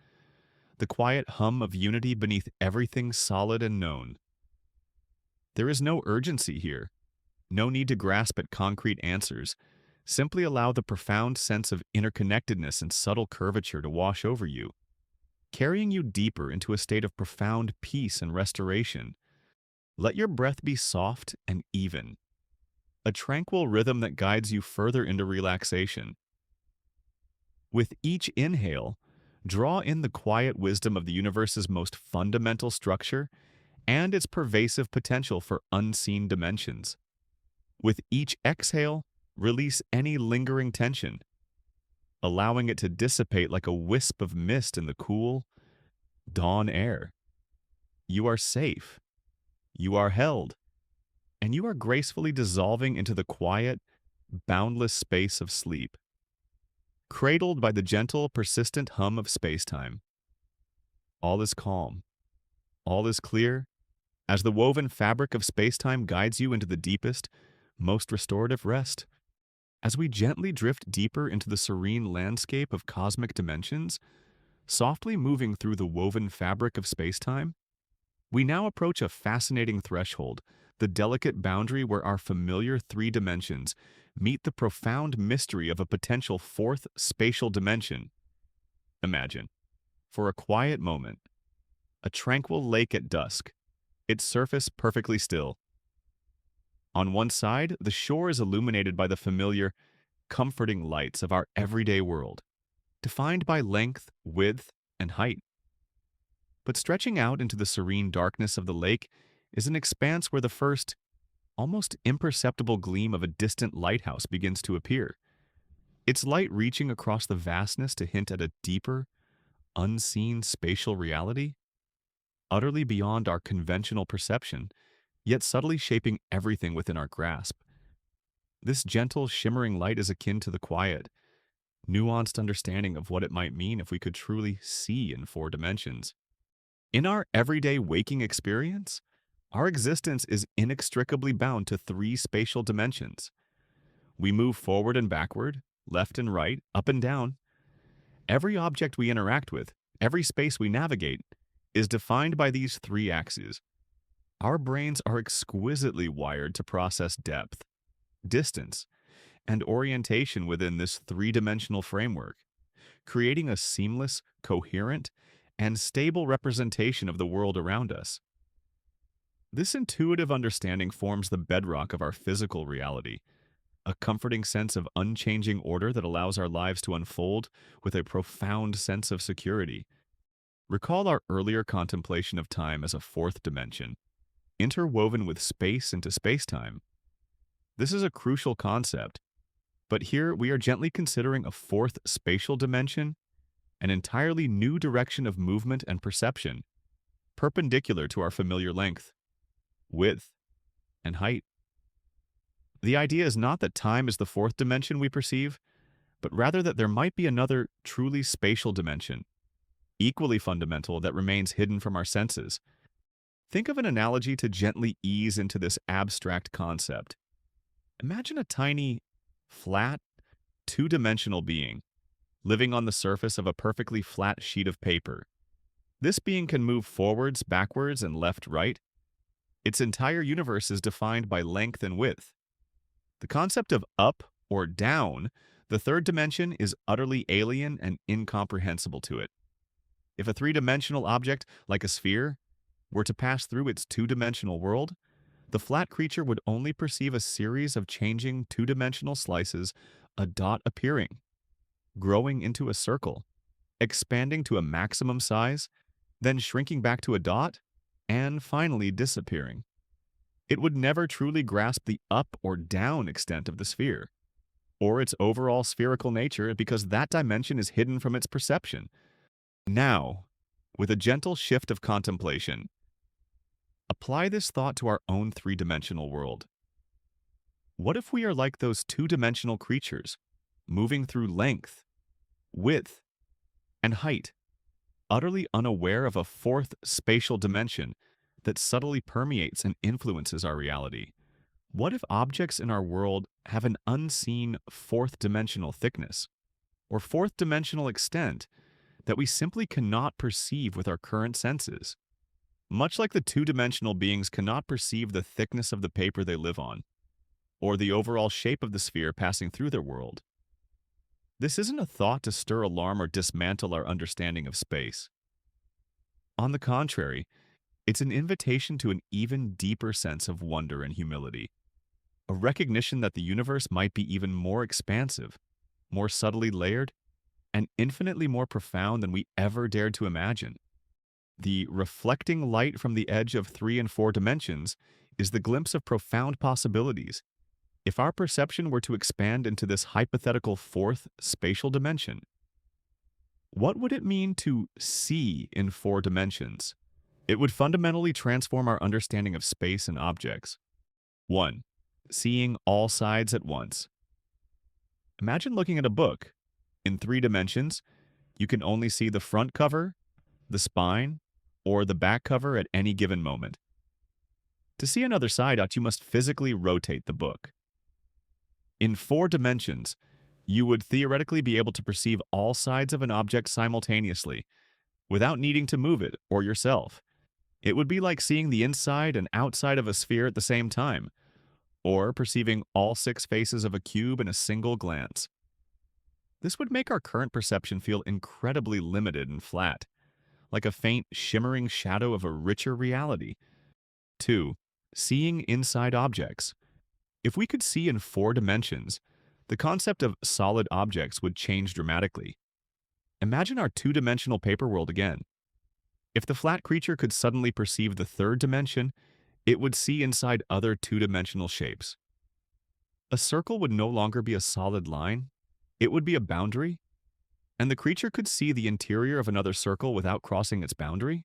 the quiet hum of unity beneath everything solid and known. There is no urgency here, no need to grasp at concrete answers. Simply allow the profound sense of interconnectedness and subtle curvature to wash over you, carrying you deeper into a state of profound peace and restoration. Let your breath be soft and even, a tranquil rhythm that guides you further into relaxation. With each inhale, draw in the quiet wisdom of the universe's most fundamental structure and its pervasive potential for unseen dimensions. With each exhale, release any lingering tension, allowing it to dissipate like a wisp of mist in the cool, dawn air. You are safe, you are held, and you are gracefully dissolving into the quiet, boundless space of sleep, cradled by the gentle, persistent hum of spacetime. All is calm, all is clear, as the woven fabric of spacetime guides you into the deepest, most restorative rest. As we gently drift deeper into the serene landscape of cosmic dimensions, softly moving through the woven fabric of spacetime, we now approach a fascinating threshold, the delicate boundary where our familiar three dimensions meet the profound mystery of a potential fourth spatial dimension. Imagine, for a quiet moment, a tranquil lake at dusk, its surface perfectly still. On one side, the shore is illuminated by the familiar, comforting lights of our everyday world, defined by length, width, and height. But stretching out into the serene darkness of the lake is an expanse where the first, almost imperceptible gleam of a distant lighthouse begins to appear, its light reaching across the vastness to hint at a deeper, unseen spatial reality, utterly beyond our conventional perception, yet subtly shaping everything within our grasp. This gentle, shimmering light is akin to the quiet, nuanced understanding of what it might mean if we could truly see in four dimensions. In our everyday waking experience, our existence is inextricably bound to three spatial dimensions. We move forward and backward, left and right, up and down. Every object we interact with, every space we navigate, is defined by these three axes. Our brains are exquisitely wired to process depth, distance, and orientation within this three-dimensional framework, creating a seamless, coherent, and stable representation of the world around us. This intuitive understanding forms the bedrock of our physical reality, a comforting sense of unchanging order that allows our lives to unfold with a profound sense of security. Recall our earlier contemplation of time as a fourth dimension, interwoven with space into spacetime. This is a crucial concept, but here we are gently considering a fourth spatial dimension, an entirely new direction of movement and perception, perpendicular to our familiar length, width, and height. The idea is not that time is the fourth dimension we perceive, but rather that there might be another truly spatial dimension, equally fundamental, that remains hidden from our senses. Think of an analogy to gently ease into this abstract concept. Imagine a tiny, flat, two-dimensional being living on the surface of a perfectly flat sheet of paper. This being can move forwards, backwards, and left-right. Its entire universe is defined by length and width. The concept of up or down, the third dimension, is utterly alien and incomprehensible to it. If a three-dimensional object, like a sphere, were to pass through its two-dimensional world, the flat creature would only perceive a series of changing two-dimensional slices, a dot appearing, growing into a circle, expanding to a maximum size, then shrinking back to a dot, and finally disappearing. It would never truly grasp the up or down extent of the sphere, or its overall spherical nature, because that dimension is hidden from its perception. Now, with a gentle shift of contemplation, apply this thought to our own three-dimensional world. What if we are like those two-dimensional creatures, moving through length, width, and height, utterly unaware of a fourth spatial dimension that subtly permeates and influences our reality? What if objects in our world have an unseen fourth-dimensional thickness or fourth-dimensional extent that we simply cannot perceive with our current senses? Much like the two-dimensional beings cannot perceive the thickness of the paper they live on, or the overall shape of the sphere passing through their world. This isn't a thought to stir alarm or dismantle our understanding of space. On the contrary, it's an invitation to an even deeper sense of wonder and humility, a recognition that the universe might be even more expansive, more subtly layered, and infinitely more profound than we ever dared to imagine. The reflecting light from the edge of 3 and 4 dimensions is the glimpse of profound possibilities. If our perception were to expand into this hypothetical fourth spatial dimension, what would it mean to see in 4 dimensions? It would fundamentally transform our understanding of space and objects. 1. Seeing all sides at once. Imagine looking at a book. In 3 dimensions, you can only see the front cover, the spine, or the back cover at any given moment. To see another side out, you must physically rotate the book. In 4 dimensions, you would theoretically be able to perceive all sides of an object simultaneously, without needing to move it or yourself. It would be like seeing the inside and outside of a sphere at the same time, or perceiving all 6 faces of a cube in a single glance. This would make our current perception feel incredibly limited and flat, like a faint, shimmering shadow of a richer reality. 2. Seeing inside objects. If we could see in 4 dimensions, the concept of solid objects would change dramatically. Imagine our two-dimensional paper world again. If the flat creature could suddenly perceive the 3rd dimension, it would see inside other two-dimensional shapes. A circle would no longer be a solid line, it would be a boundary, and the creature could see the interior of another circle without crossing its boundary.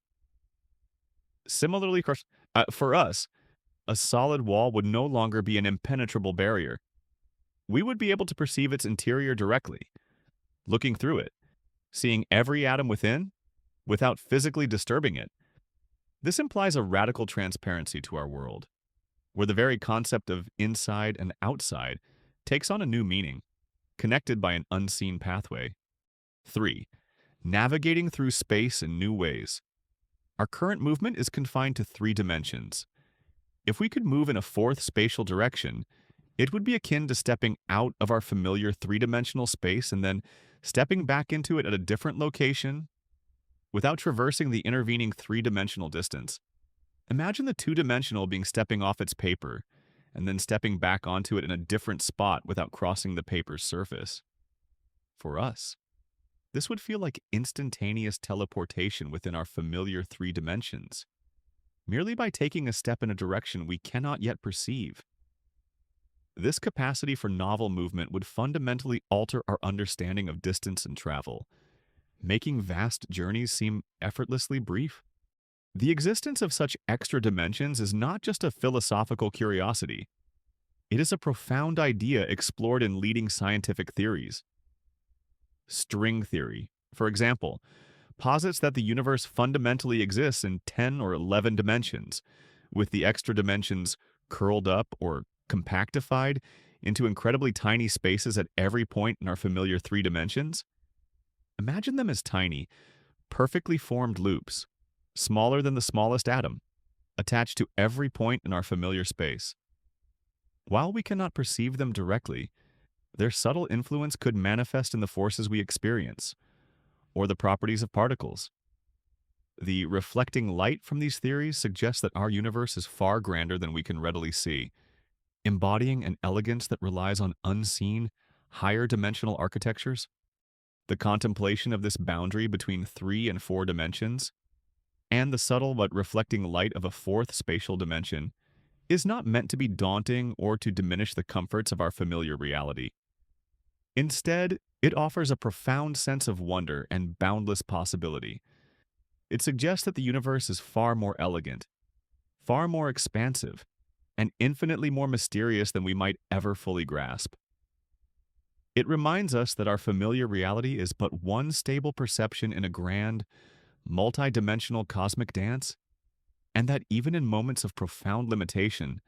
Similarly, for us, a solid wall would no longer be an impenetrable barrier. We would be able to perceive its interior directly, looking through it, seeing every atom within, without physically disturbing it. This implies a radical transparency to our world, where the very concept of inside and outside takes on a new meaning, connected by an unseen pathway. 3. Navigating through space in new ways. Our current movement is confined to 3 dimensions. If we could move in a 4th spatial direction, it would be akin to stepping out of our familiar 3-dimensional space and then stepping back into it at a different location without traversing the intervening 3-dimensional distance. Imagine the 2-dimensional being stepping off its paper and then stepping back onto it in a different spot without crossing the paper's surface. For us, this would feel like instantaneous teleportation within our familiar 3 dimensions, merely by taking a step in a direction we cannot yet perceive. This capacity for novel movement would fundamentally alter our understanding of distance and travel. making vast journeys seem effortlessly brief. The existence of such extra dimensions is not just a philosophical curiosity. It is a profound idea explored in leading scientific theories. String theory, for example, posits that the universe fundamentally exists in 10 or 11 dimensions, with the extra dimensions curled up or compactified into incredibly tiny spaces at every point in our familiar three dimensions. Imagine them as tiny, perfectly formed loops, smaller than the smallest atom, attached to every point in our familiar space. While we cannot perceive them directly, their subtle influence could manifest in the forces we experience, or the properties of particles. The reflecting light from these theories suggests that our universe is far grander than we can readily see, embodying an elegance that relies on unseen, higher dimensional architectures. The contemplation of this boundary between 3 and 4 dimensions, and the subtle but reflecting light of a fourth spatial dimension, is not meant to be daunting or to diminish the comforts of our familiar reality. Instead, it offers a profound sense of wonder and boundless possibility. It suggests that the universe is far more elegant, far more expansive, and infinitely more mysterious than we might ever fully grasp. It reminds us that our familiar reality is but one stable perception in a grand, multi-dimensional cosmic dance, and that even in moments of profound limitation,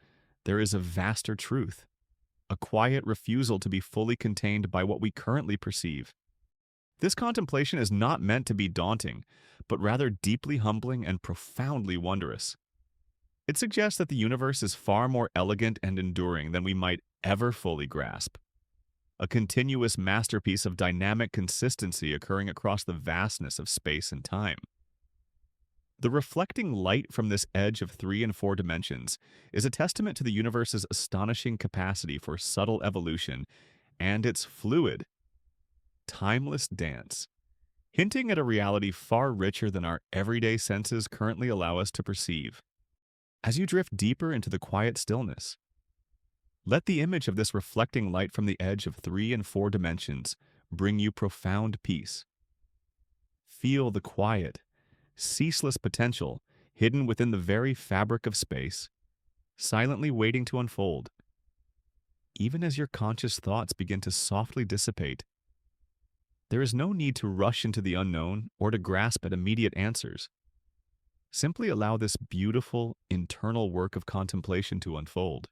there is a vaster truth, a quiet refusal to be fully contained by what we currently perceive. This contemplation is not meant to be daunting, but rather deeply humbling and profoundly wondrous. It suggests that the universe is far more elegant and enduring than we might ever fully grasp, a continuous masterpiece of dynamic consistency occurring across the vastness of space and time. The reflecting light from this edge of 3 and 4 dimensions is a testament to the universe's astonishing capacity for subtle evolution and its fluid, timeless dance, hinting at a reality far richer than our everyday senses currently allow us to perceive. As you drift deeper into the quiet stillness, let the image of this reflecting light from the edge of 3 and 4 dimensions bring you profound peace. Feel the quiet, ceaseless potential hidden within the very fabric of space, silently waiting to unfold. Even as your conscious thoughts begin to softly dissipate, there is no need to rush into the unknown or to grasp at immediate answers. Simply allow this beautiful, internal work of contemplation to unfold,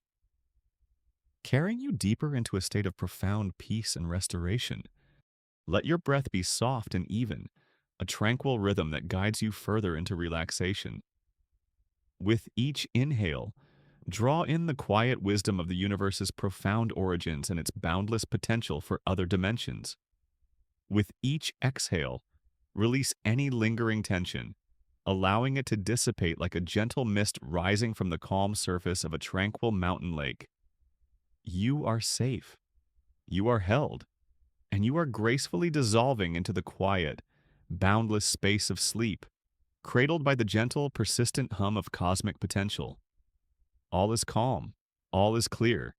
carrying you deeper into a state of profound peace and restoration. Let your breath be soft and even, a tranquil rhythm that guides you further into relaxation. With each inhale, draw in the quiet wisdom of the universe's profound origins and its boundless potential for other dimensions. With each exhale, release any lingering tension, allowing it to dissipate like a gentle mist rising from the calm surface of a tranquil mountain lake. You are safe, you are held, and you are gracefully dissolving into the quiet, boundless space of sleep, cradled by the gentle, persistent hum of cosmic potential. All is calm, all is clear,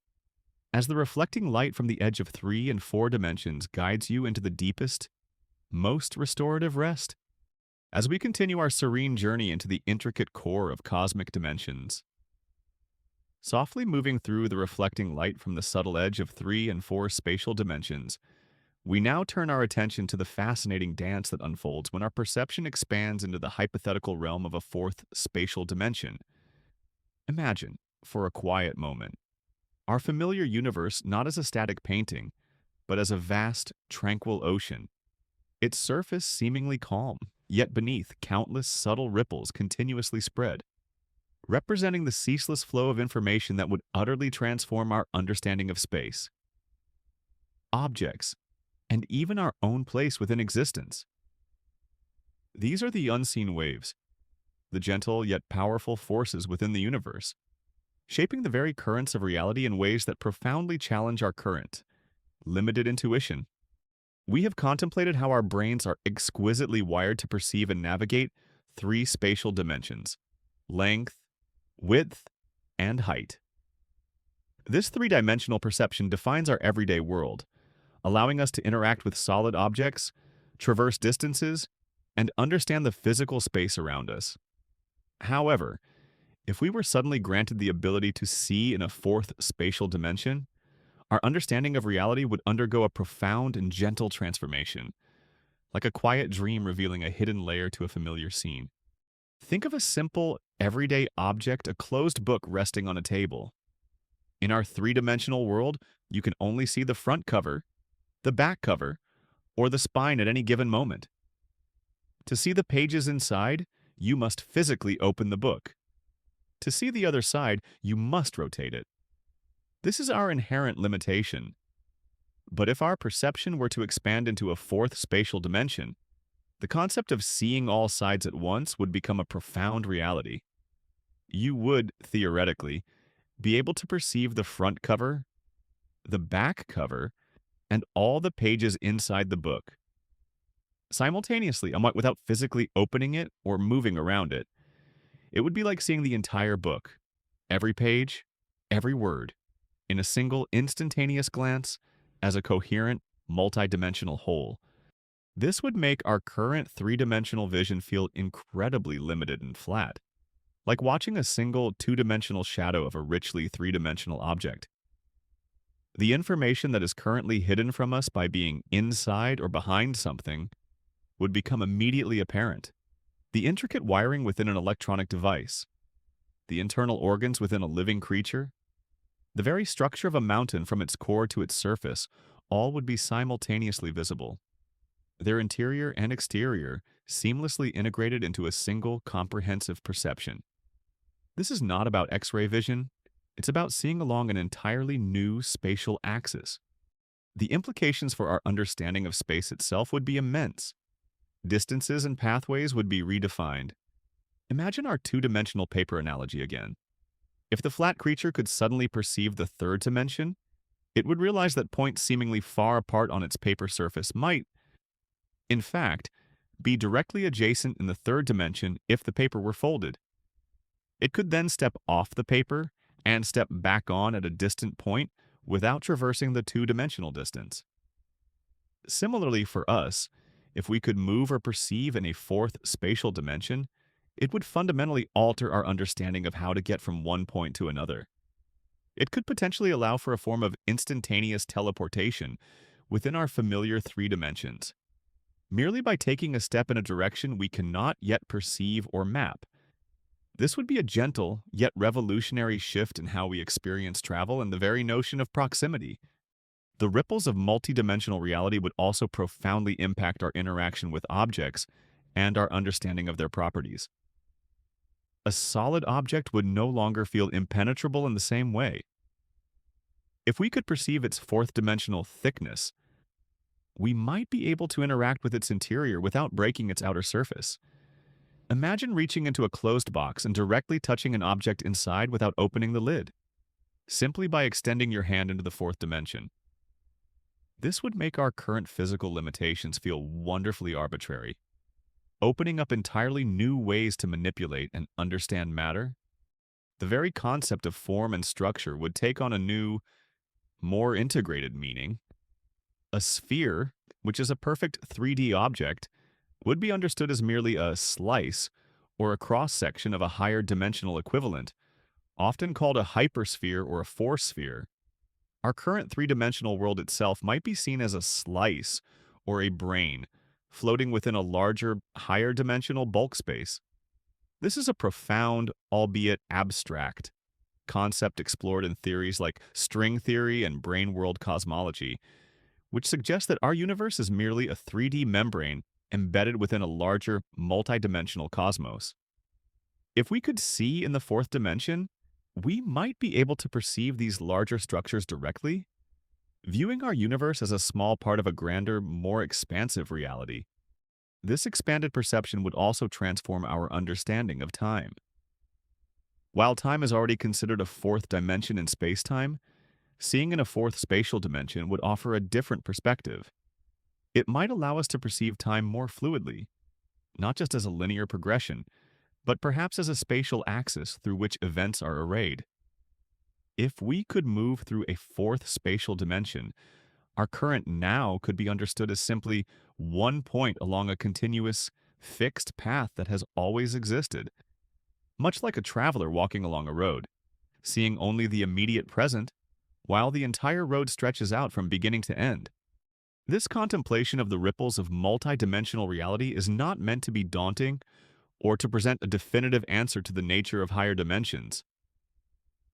as the reflecting light from the edge of 3 and 4 dimensions guides you into the deepest, most restorative rest. As we continue our serene journey into the intricate core of cosmic dimensions, softly moving through the reflecting light from the subtle edge of 3 and 4 spatial dimensions, we now turn our attention to the fascinating dance that unfolds when our perception expands into the hypothetical realm of a fourth spatial dimension. Imagine, for a quiet moment, our familiar universe not as a static painting, but as a vast, tranquil ocean, its surface seemingly calm, yet beneath countless subtle ripples continuously spread, representing the ceaseless flow of information that would utterly transform our understanding of space, objects, and even our own place within existence. These are the unseen waves, the gentle yet powerful forces within the universe, shaping the very currents of reality in ways that profoundly challenge our current, limited intuition. We have contemplated how our brains are exquisitely wired to perceive and navigate 3 spatial dimensions: length, width, and height. This 3-dimensional perception defines our everyday world, allowing us to interact with solid objects, traverse distances, and understand the physical space around us. However, if we were suddenly granted the ability to see in a fourth spatial dimension, our understanding of reality would undergo a profound and gentle transformation, like a quiet dream revealing a hidden layer to a familiar scene. Think of a simple, everyday object, a closed book resting on a table. In our three-dimensional world, you can only see the front cover, the back cover, or the spine at any given moment. To see the pages inside, you must physically open the book. To see the other side, you must rotate it. This is our inherent limitation. But if our perception were to expand into a fourth spatial dimension, the concept of seeing all sides at once would become a profound reality. You would, theoretically, be able to perceive the front cover, the back cover, and all the pages inside the book simultaneously, without physically opening it or moving around it. It would be like seeing the entire book, every page, every word, in a single instantaneous glance as a coherent, multidimensional whole. This would make our current three-dimensional vision feel incredibly limited and flat, like watching a single two-dimensional shadow of a richly three-dimensional object. The information that is currently hidden from us by being inside or behind something would become immediately apparent. The intricate wiring within an electronic device, the internal organs within a living creature, the very structure of a mountain from its core to its surface, all would be simultaneously visible. Their interior and exterior seamlessly integrated into a single comprehensive perception. This is not about X-ray vision, it's about seeing along an entirely new spatial axis. The implications for our understanding of space itself would be immense. Distances and pathways would be redefined. Imagine our two-dimensional paper analogy again. If the flat creature could suddenly perceive the third dimension, it would realize that points seemingly far apart on its paper surface might, in fact, be directly adjacent in the third dimension if the paper were folded. It could then step off the paper and step back on at a distant point without traversing the two-dimensional distance. Similarly for us, if we could move or perceive in a fourth spatial dimension, it would fundamentally alter our understanding of how to get from one point to another. It could potentially allow for a form of instantaneous teleportation within our familiar three dimensions, merely by taking a step in a direction we cannot yet perceive or map. This would be a gentle, yet revolutionary shift in how we experience travel and the very notion of proximity. The ripples of multidimensional reality would also profoundly impact our interaction with objects and our understanding of their properties. A solid object would no longer feel impenetrable in the same way. If we could perceive its fourth-dimensional thickness, we might be able to interact with its interior without breaking its outer surface. Imagine reaching into a closed box and directly touching an object inside without opening the lid, simply by extending your hand into the fourth dimension. This would make our current physical limitations feel wonderfully arbitrary, opening up entirely new ways to manipulate and understand matter. The very concept of form and structure would take on a new, more integrated meaning. A sphere, which is a perfect 3D object, would be understood as merely a slice or a cross-section of a higher dimensional equivalent, often called a hypersphere or a foresphere. Our current three-dimensional world itself might be seen as a slice or a brain floating within a larger, higher dimensional bulk space. This is a profound, albeit abstract, concept explored in theories like string theory and brain-world cosmology, which suggests that our universe is merely a 3D membrane embedded within a larger, multidimensional cosmos. If we could see in the fourth dimension, we might be able to perceive these larger structures directly, viewing our universe as a small part of a grander, more expansive reality. This expanded perception would also transform our understanding of time. While time is already considered a fourth dimension in space-time, seeing in a fourth spatial dimension would offer a different perspective. It might allow us to perceive time more fluidly, not just as a linear progression, but perhaps as a spatial axis through which events are arrayed. If we could move through a fourth spatial dimension, Our current now could be understood as simply one point along a continuous, fixed path that has always existed, much like a traveler walking along a road, seeing only the immediate present, while the entire road stretches out from beginning to end. This contemplation of the ripples of multidimensional reality is not meant to be daunting or to present a definitive answer to the nature of higher dimensions.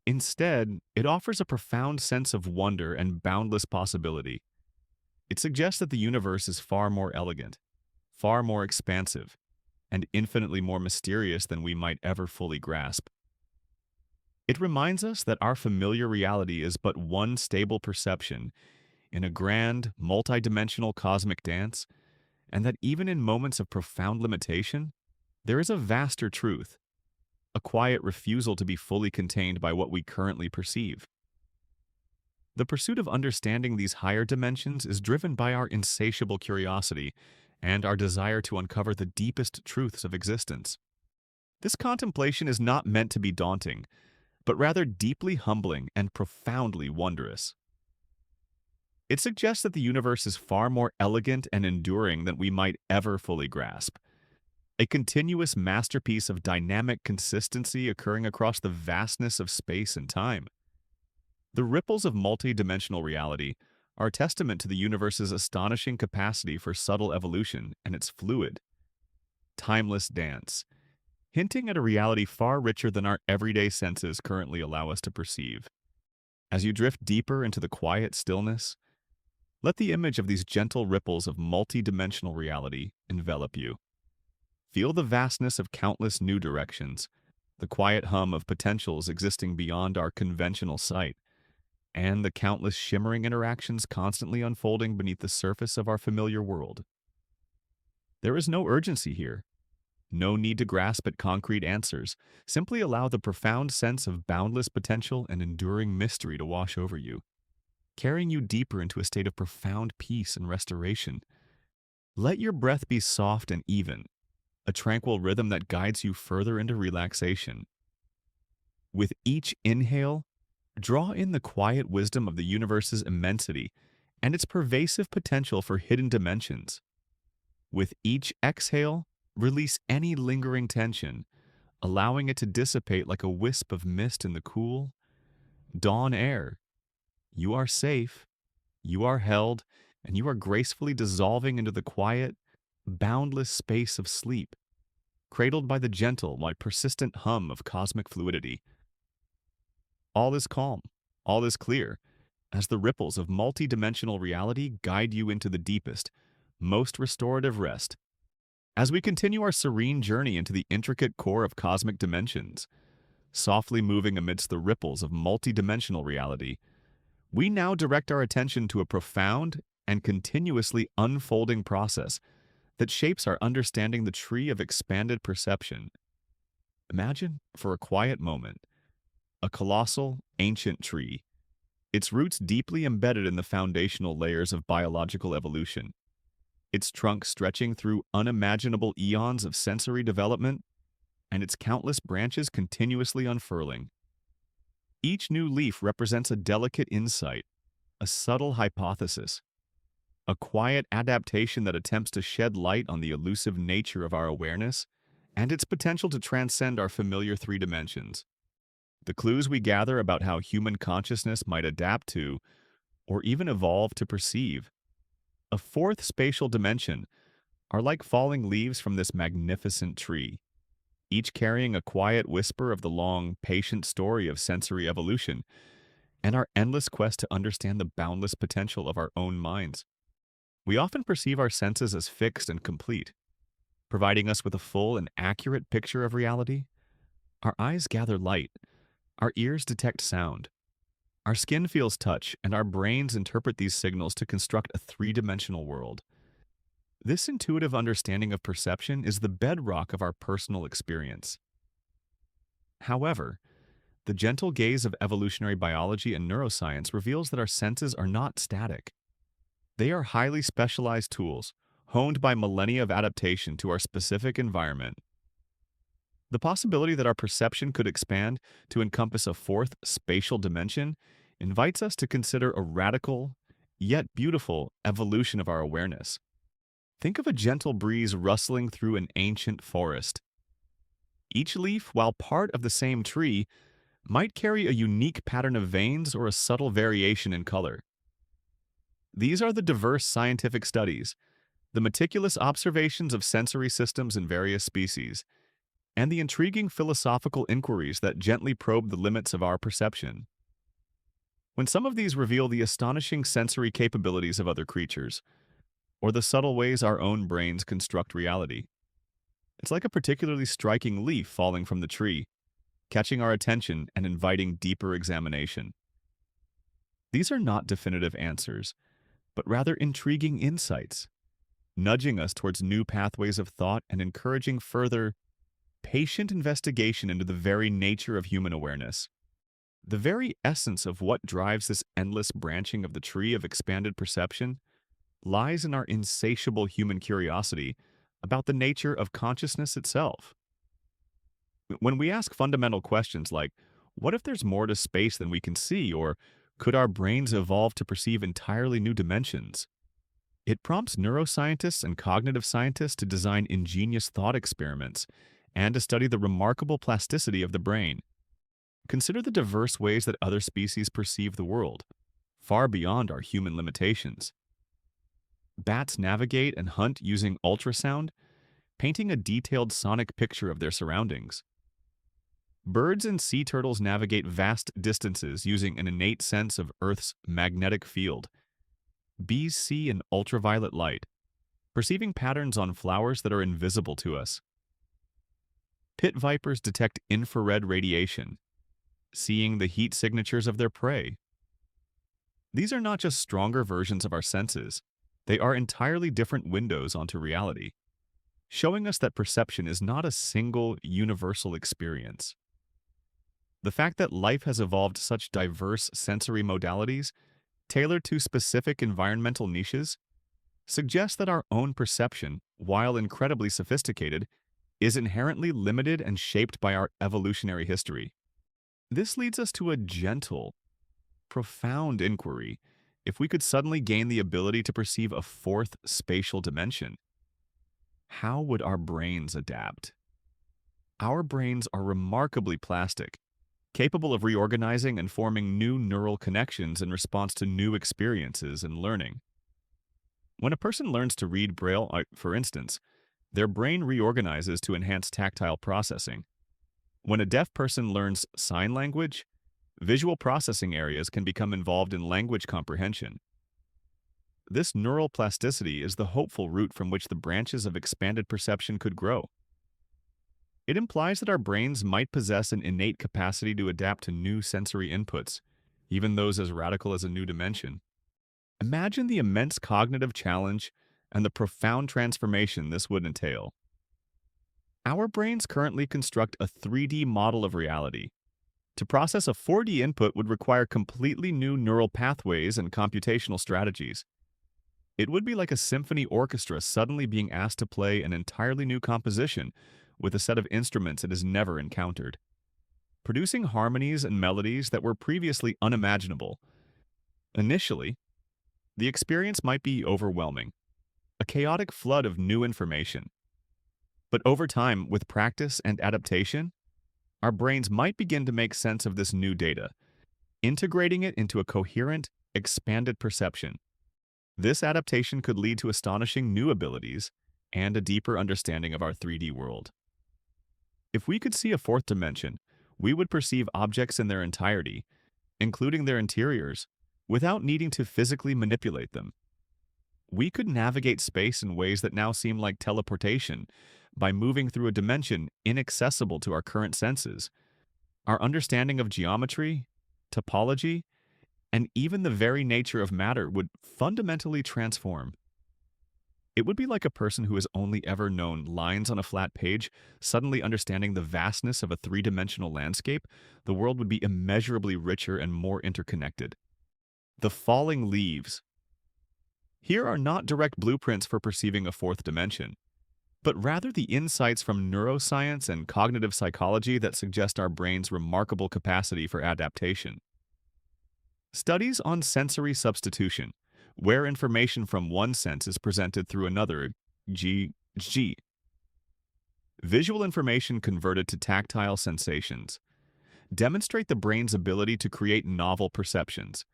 Instead, it offers a profound sense of wonder and boundless possibility. It suggests that the universe is far more elegant, far more expansive, and infinitely more mysterious than we might ever fully grasp. It reminds us that our familiar reality is but one stable perception in a grand, multidimensional cosmic dance, and that even in moments of profound limitation, there is a vaster truth, a quiet refusal to be fully contained by what we currently perceive. The pursuit of understanding these higher dimensions is driven by our insatiable curiosity and our desire to uncover the deepest truths of existence. This contemplation is not meant to be daunting, but rather deeply humbling and profoundly wondrous. It suggests that the universe is far more elegant and enduring than we might ever fully grasp, a continuous masterpiece of dynamic consistency occurring across the vastness of space and time. The ripples of multidimensional reality are a testament to the universe's astonishing capacity for subtle evolution and its fluid, timeless dance, hinting at a reality far richer than our everyday senses currently allow us to perceive. As you drift deeper into the quiet stillness, let the image of these gentle ripples of multidimensional reality envelop you. Feel the vastness of countless new directions, the quiet hum of potentials existing beyond our conventional sight, and the countless shimmering interactions constantly unfolding beneath the surface of our familiar world. There is no urgency here, no need to grasp at concrete answers. Simply allow the profound sense of boundless potential and enduring mystery to wash over you, carrying you deeper into a state of profound peace and restoration. Let your breath be soft and even, a tranquil rhythm that guides you further into relaxation. With each inhale, draw in the quiet wisdom of the universe's immensity and its pervasive potential for hidden dimensions. With each exhale, release any lingering tension, allowing it to dissipate like a wisp of mist in the cool, dawn air. You are safe, you are held, and you are gracefully dissolving into the quiet, boundless space of sleep, cradled by the gentle yet persistent hum of cosmic fluidity. All is calm, all is clear, as the ripples of multidimensional reality guide you into the deepest, most restorative rest. As we continue our serene journey into the intricate core of cosmic dimensions, softly moving amidst the ripples of multidimensional reality, we now direct our attention to a profound and continuously unfolding process that shapes our understanding the tree of expanded perception. Imagine, for a quiet moment, a colossal, ancient tree, its roots deeply embedded in the foundational layers of biological evolution, its trunk stretching through unimaginable eons of sensory development, and its countless branches continuously unfurling. Each new leaf represents a delicate insight, a subtle hypothesis, a quiet adaptation that attempts to shed light on the elusive nature of our awareness and its potential to transcend our familiar three dimensions. The clues we gather about how human consciousness might adapt to, or even evolve to perceive, a fourth spatial dimension are like falling leaves from this magnificent tree, each carrying a quiet whisper of the long, patient story of sensory evolution and our endless quest to understand the boundless potential of our own minds. We often perceive our senses as fixed and complete, providing us with a full and accurate picture of reality. Our eyes gather light, our ears detect sound, our skin feels touch, and our brains interpret these signals to construct a three-dimensional world. This intuitive understanding of perception is the bedrock of our personal experience. However, the gentle gaze of evolutionary biology and neuroscience reveals that our senses are not static. They are highly specialized tools, honed by millennia of adaptation to our specific environment. The possibility that our perception could expand to encompass a fourth spatial dimension invites us to consider a radical yet beautiful evolution of our awareness. Think of a gentle breeze rustling through an ancient forest. Each leaf, while part of the same tree, might carry a unique pattern of veins or a subtle variation in color. These are the diverse scientific studies, the meticulous observations of sensory systems in various species, and the intriguing philosophical inquiries that gently probe the limits of our perception. When some of these reveal the astonishing sensory capabilities of other creatures, or the subtle ways our own brains construct reality, it's like a particularly striking leaf falling from the tree, catching our attention and inviting deeper examination. These are not definitive answers, but rather intriguing insights, nudging us towards new pathways of thought and encouraging further, patient investigation into the very nature of human awareness. The very essence of what drives this endless branching of the tree of expanded perception lies in our insatiable human curiosity about the nature of consciousness itself. When we ask fundamental questions like, what if there's more to space than we can see, or could our brains evolve to perceive entirely new dimensions? It prompts neuroscientists and cognitive scientists to design ingenious thought experiments and to study the remarkable plasticity of the brain. Consider the diverse ways that other species perceive the world, far beyond our human limitations. Bats navigate and hunt using ultrasound, painting a detailed sonic picture of their surroundings. Birds and sea turtles navigate vast distances using an innate sense of Earth's magnetic field. Bees see in ultraviolet light, perceiving patterns on flowers that are invisible to us. Pit vipers detect infrared radiation, seeing the heat signatures of their prey. These are not just stronger versions of our senses, they are entirely different windows onto reality, showing us that perception is not a single, universal experience. The fact that life has evolved such diverse sensory modalities, tailored to specific environmental niches, suggests that our own perception, while incredibly sophisticated, is inherently limited and shaped by our evolutionary history. This leads us to a gentle, profound inquiry. If we could suddenly gain the ability to perceive a fourth spatial dimension, how would our brains adapt? Our brains are remarkably plastic, capable of reorganizing and forming new neural connections in response to new experiences and learning. When a person learns to read Braille, for instance, their brain reorganizes to enhance tactile processing. When a deaf person learns sign language, visual processing areas can become involved in language comprehension. This neural plasticity is the hopeful root from which the branches of expanded perception could grow. It implies that our brains might possess an innate capacity to adapt to new sensory inputs, even those as radical as a new dimension. Imagine the immense cognitive challenge and the profound transformation this would entail. Our brains currently construct a 3D model of reality. To process a 4D input would require completely new neural pathways and computational strategies. It would be like a symphony orchestra suddenly being asked to play an entirely new composition with a set of instruments it has never encountered, producing harmonies and melodies that were previously unimaginable. Initially, the experience might be overwhelming, a chaotic flood of new information. But over time, with practice and adaptation, our brains might begin to make sense of this new data, integrating it into a coherent, expanded perception. This adaptation could lead to astonishing new abilities and a deeper understanding of our 3D world. If we could see a fourth dimension, we would perceive objects in their entirety, including their interiors, without needing to physically manipulate them. We could navigate space in ways that now seem like teleportation by moving through a dimension inaccessible to our current senses. Our understanding of geometry, topology, and even the very nature of matter would fundamentally transform. It would be like a person who has only ever known lines on a flat page suddenly understanding the vastness of a three-dimensional landscape. The world would be immeasurably richer and more interconnected. The falling leaves. Here are not direct blueprints for perceiving a fourth dimension, but rather the insights from neuroscience and cognitive psychology that suggest our brain's remarkable capacity for adaptation. Studies on sensory substitution, where information from one sense is presented through another, G. Visual information converted to tactile sensations demonstrate the brain's ability to create novel perceptions.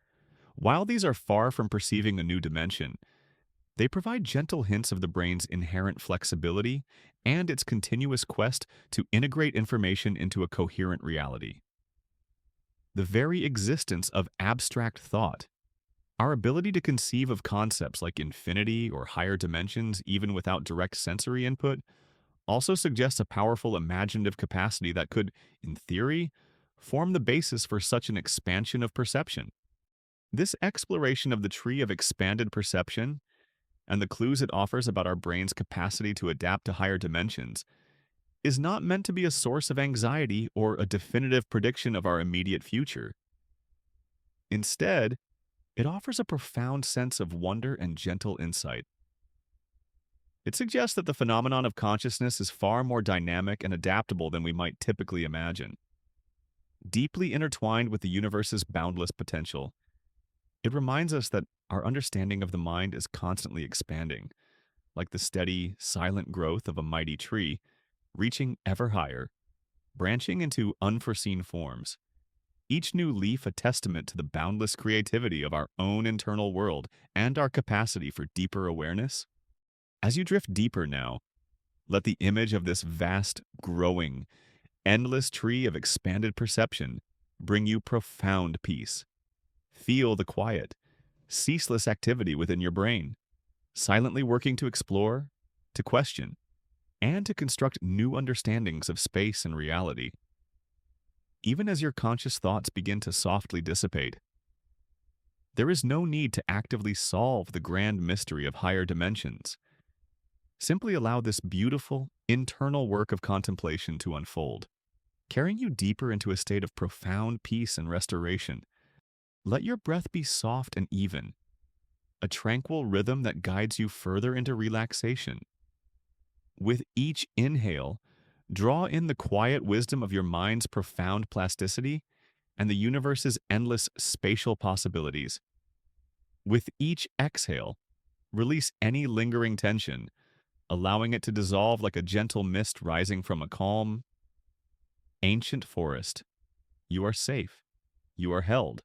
While these are far from perceiving a new dimension, they provide gentle hints of the brain's inherent flexibility and its continuous quest to integrate information into a coherent reality. The very existence of abstract thought, our ability to conceive of concepts like infinity or higher dimensions even without direct sensory input, also suggests a powerful imaginative capacity that could, in theory, form the basis for such an expansion of perception. This exploration of the tree of expanded perception and the clues it offers about our brain's capacity to adapt to higher dimensions is not meant to be a source of anxiety or a definitive prediction of our immediate future. Instead, it offers a profound sense of wonder and gentle insight. It suggests that the phenomenon of consciousness is far more dynamic and adaptable than we might typically imagine. Deeply intertwined with the universe's boundless potential, it reminds us that our understanding of the mind is constantly expanding, like the steady, silent growth of a mighty tree, reaching ever higher, branching into unforeseen forms. Each new leaf a testament to the boundless creativity of our own internal world and our capacity for deeper awareness. As you drift deeper now, let the image of this vast, growing, endless tree of expanded perception bring you profound peace. Feel the quiet, ceaseless activity within your brain, silently working to explore, to question, and to construct new understandings of space and reality. Even as your conscious thoughts begin to softly dissipate, there is no need to actively solve the grand mystery of higher dimensions. Simply allow this beautiful, internal work of contemplation to unfold, carrying you deeper into a state of profound peace and restoration. Let your breath be soft and even, a tranquil rhythm that guides you further into relaxation. With each inhale, draw in the quiet wisdom of your mind's profound plasticity and the universe's endless spatial possibilities. With each exhale, release any lingering tension, allowing it to dissolve like a gentle mist rising from a calm, ancient forest. You are safe, you are held,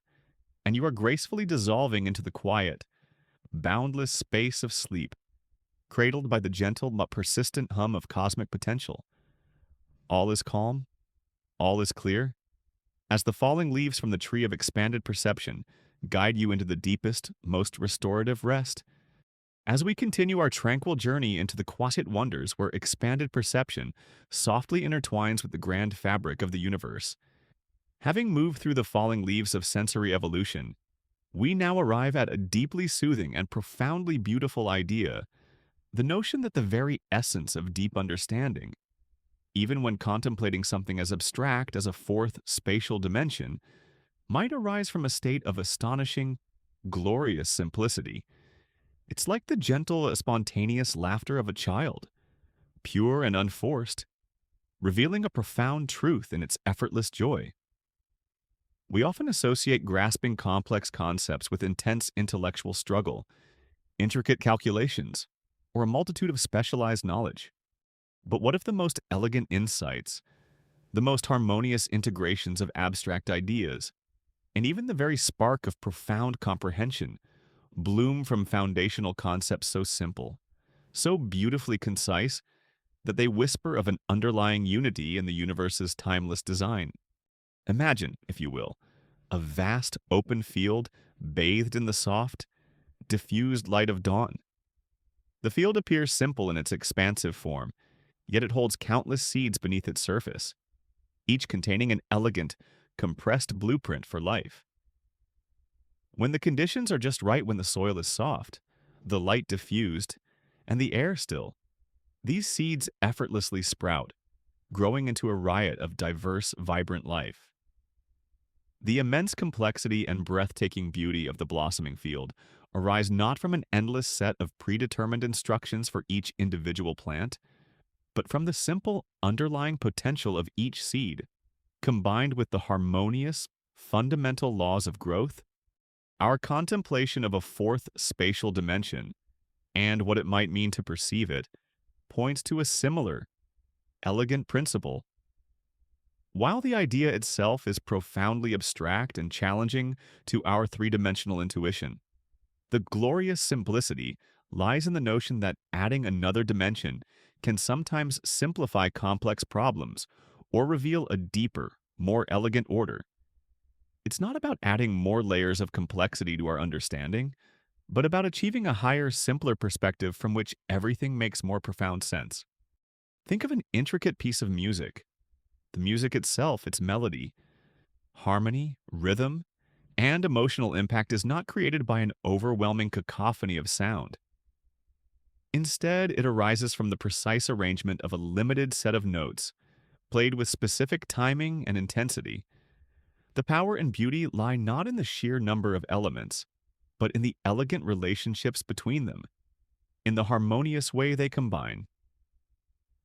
and you are gracefully dissolving into the quiet, boundless space of sleep, cradled by the gentle but persistent hum of cosmic potential. All is calm, all is clear, as the falling leaves from the tree of expanded perception guide you into the deepest, most restorative rest. As we continue our tranquil journey into the quiet wonders where expanded perception softly intertwines with the grand fabric of the universe, having moved through the falling leaves of sensory evolution, we now arrive at a deeply soothing and profoundly beautiful idea, the notion that the very essence of deep understanding, even when contemplating something as abstract as a fourth spatial dimension, might arise from a state of astonishing, glorious simplicity. It's like the gentle, spontaneous laughter of a child, pure and unforced, revealing a profound truth in its effortless joy. We often associate grasping complex concepts with intense intellectual struggle, intricate calculations, or a multitude of specialized knowledge. But what if the most elegant insights, the most harmonious integrations of abstract ideas, and even the very spark of profound comprehension bloom from foundational concepts so simple, so beautifully concise, that they whisper of an underlying unity in the universe's timeless design? Imagine, if you will, a vast open field bathed in the soft, diffused light of dawn. The field appears simple in its expansive form, yet it holds countless seeds beneath its surface, each containing an elegant, compressed blueprint for life. When the conditions are just right, when the soil is soft, the light diffused, and the air still, these seeds effortlessly sprout, growing into a riot of diverse, vibrant life. The immense complexity and breathtaking beauty of the blossoming field arise not from an endless set of predetermined instructions for each individual plant, but from the simple underlying potential of each seed, combined with the harmonious, fundamental laws of growth, Our contemplation of a fourth spatial dimension and what it might mean to perceive it points to a similar, elegant principle. While the idea itself is profoundly abstract and challenging to our three-dimensional intuition, the glorious simplicity lies in the notion that adding another dimension can sometimes simplify complex problems or reveal a deeper, more elegant order. It's not about adding more layers of complexity to our understanding, but about achieving a higher, simpler perspective from which everything makes more profound sense. Think of an intricate piece of music. The music itself, its melody, harmony, rhythm, and emotional impact is not created by an overwhelming cacophony of sound. Instead, it arises from the precise arrangement of a limited set of notes, played with specific timing and intensity. The power and beauty lie not in the sheer number of elements, but in the elegant relationships between them, in the harmonious way they combine.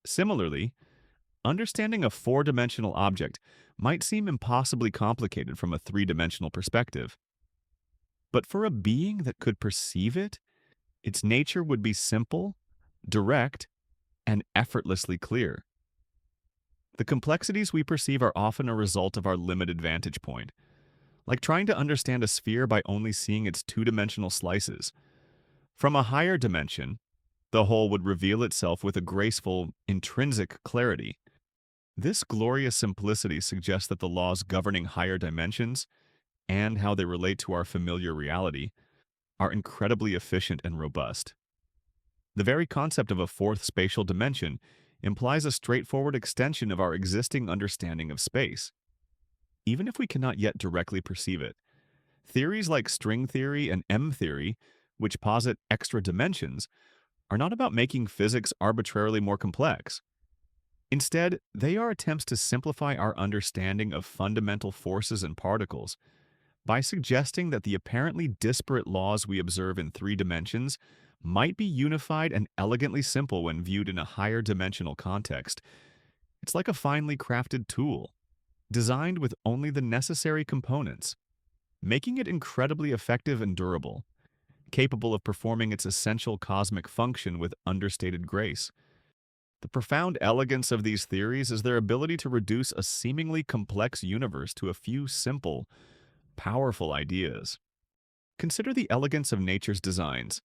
Similarly, understanding a four-dimensional object might seem impossibly complicated from a three-dimensional perspective. But for a being that could perceive it, its nature would be simple, direct, and effortlessly clear. The complexities we perceive are often a result of our limited vantage point, like trying to understand a sphere by only seeing its two-dimensional slices. From a higher dimension, the whole would reveal itself with a graceful, intrinsic clarity. This glorious simplicity suggests that the laws governing higher dimensions, and how they relate to our familiar reality, are incredibly efficient and robust. The very concept of a fourth spatial dimension implies a straightforward extension of our existing understanding of space, even if we cannot yet directly perceive it. Theories like string theory and M theory, which posit extra dimensions, are not about making physics arbitrarily more complex. Instead, they are attempts to simplify our understanding of fundamental forces and particles by suggesting that the apparently disparate laws we observe in three dimensions might be unified and elegantly simple when viewed in a higher dimensional context. It's like a finely crafted tool, designed with only the necessary components, making it incredibly effective and durable, capable of performing its essential cosmic function with understated grace. The profound elegance of these theories is their ability to reduce a seemingly complex universe to a few simple, powerful ideas. Consider the elegance of nature's designs: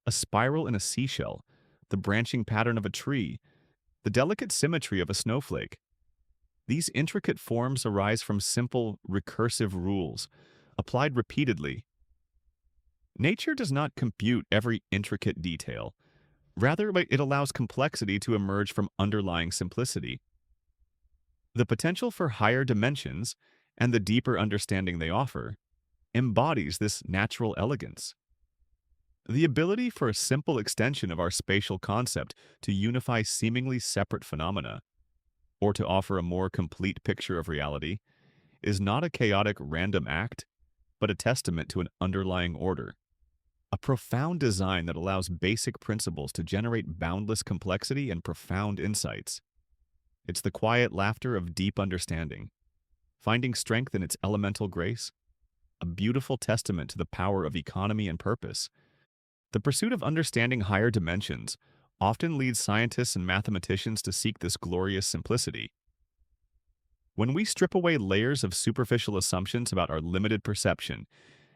a spiral in a seashell, the branching pattern of a tree, the delicate symmetry of a snowflake. These intricate forms arise from simple, recursive rules, applied repeatedly. Nature does not compute every intricate detail. Rather, it allows complexity to emerge from underlying simplicity. The potential for higher dimensions, and the deeper understanding they offer, embodies this natural elegance. The ability for a simple extension of our spatial concept to unify seemingly separate phenomena, or to offer a more complete picture of reality, is not a chaotic random act, but a testament to an underlying order. A profound design that allows basic principles to generate boundless complexity and profound insights. It's the quiet laughter of deep understanding, finding strength in its elemental grace, a beautiful testament to the power of economy and purpose. The pursuit of understanding higher dimensions often leads scientists and mathematicians to seek this glorious simplicity. When we strip away layers of superficial assumptions about our limited perception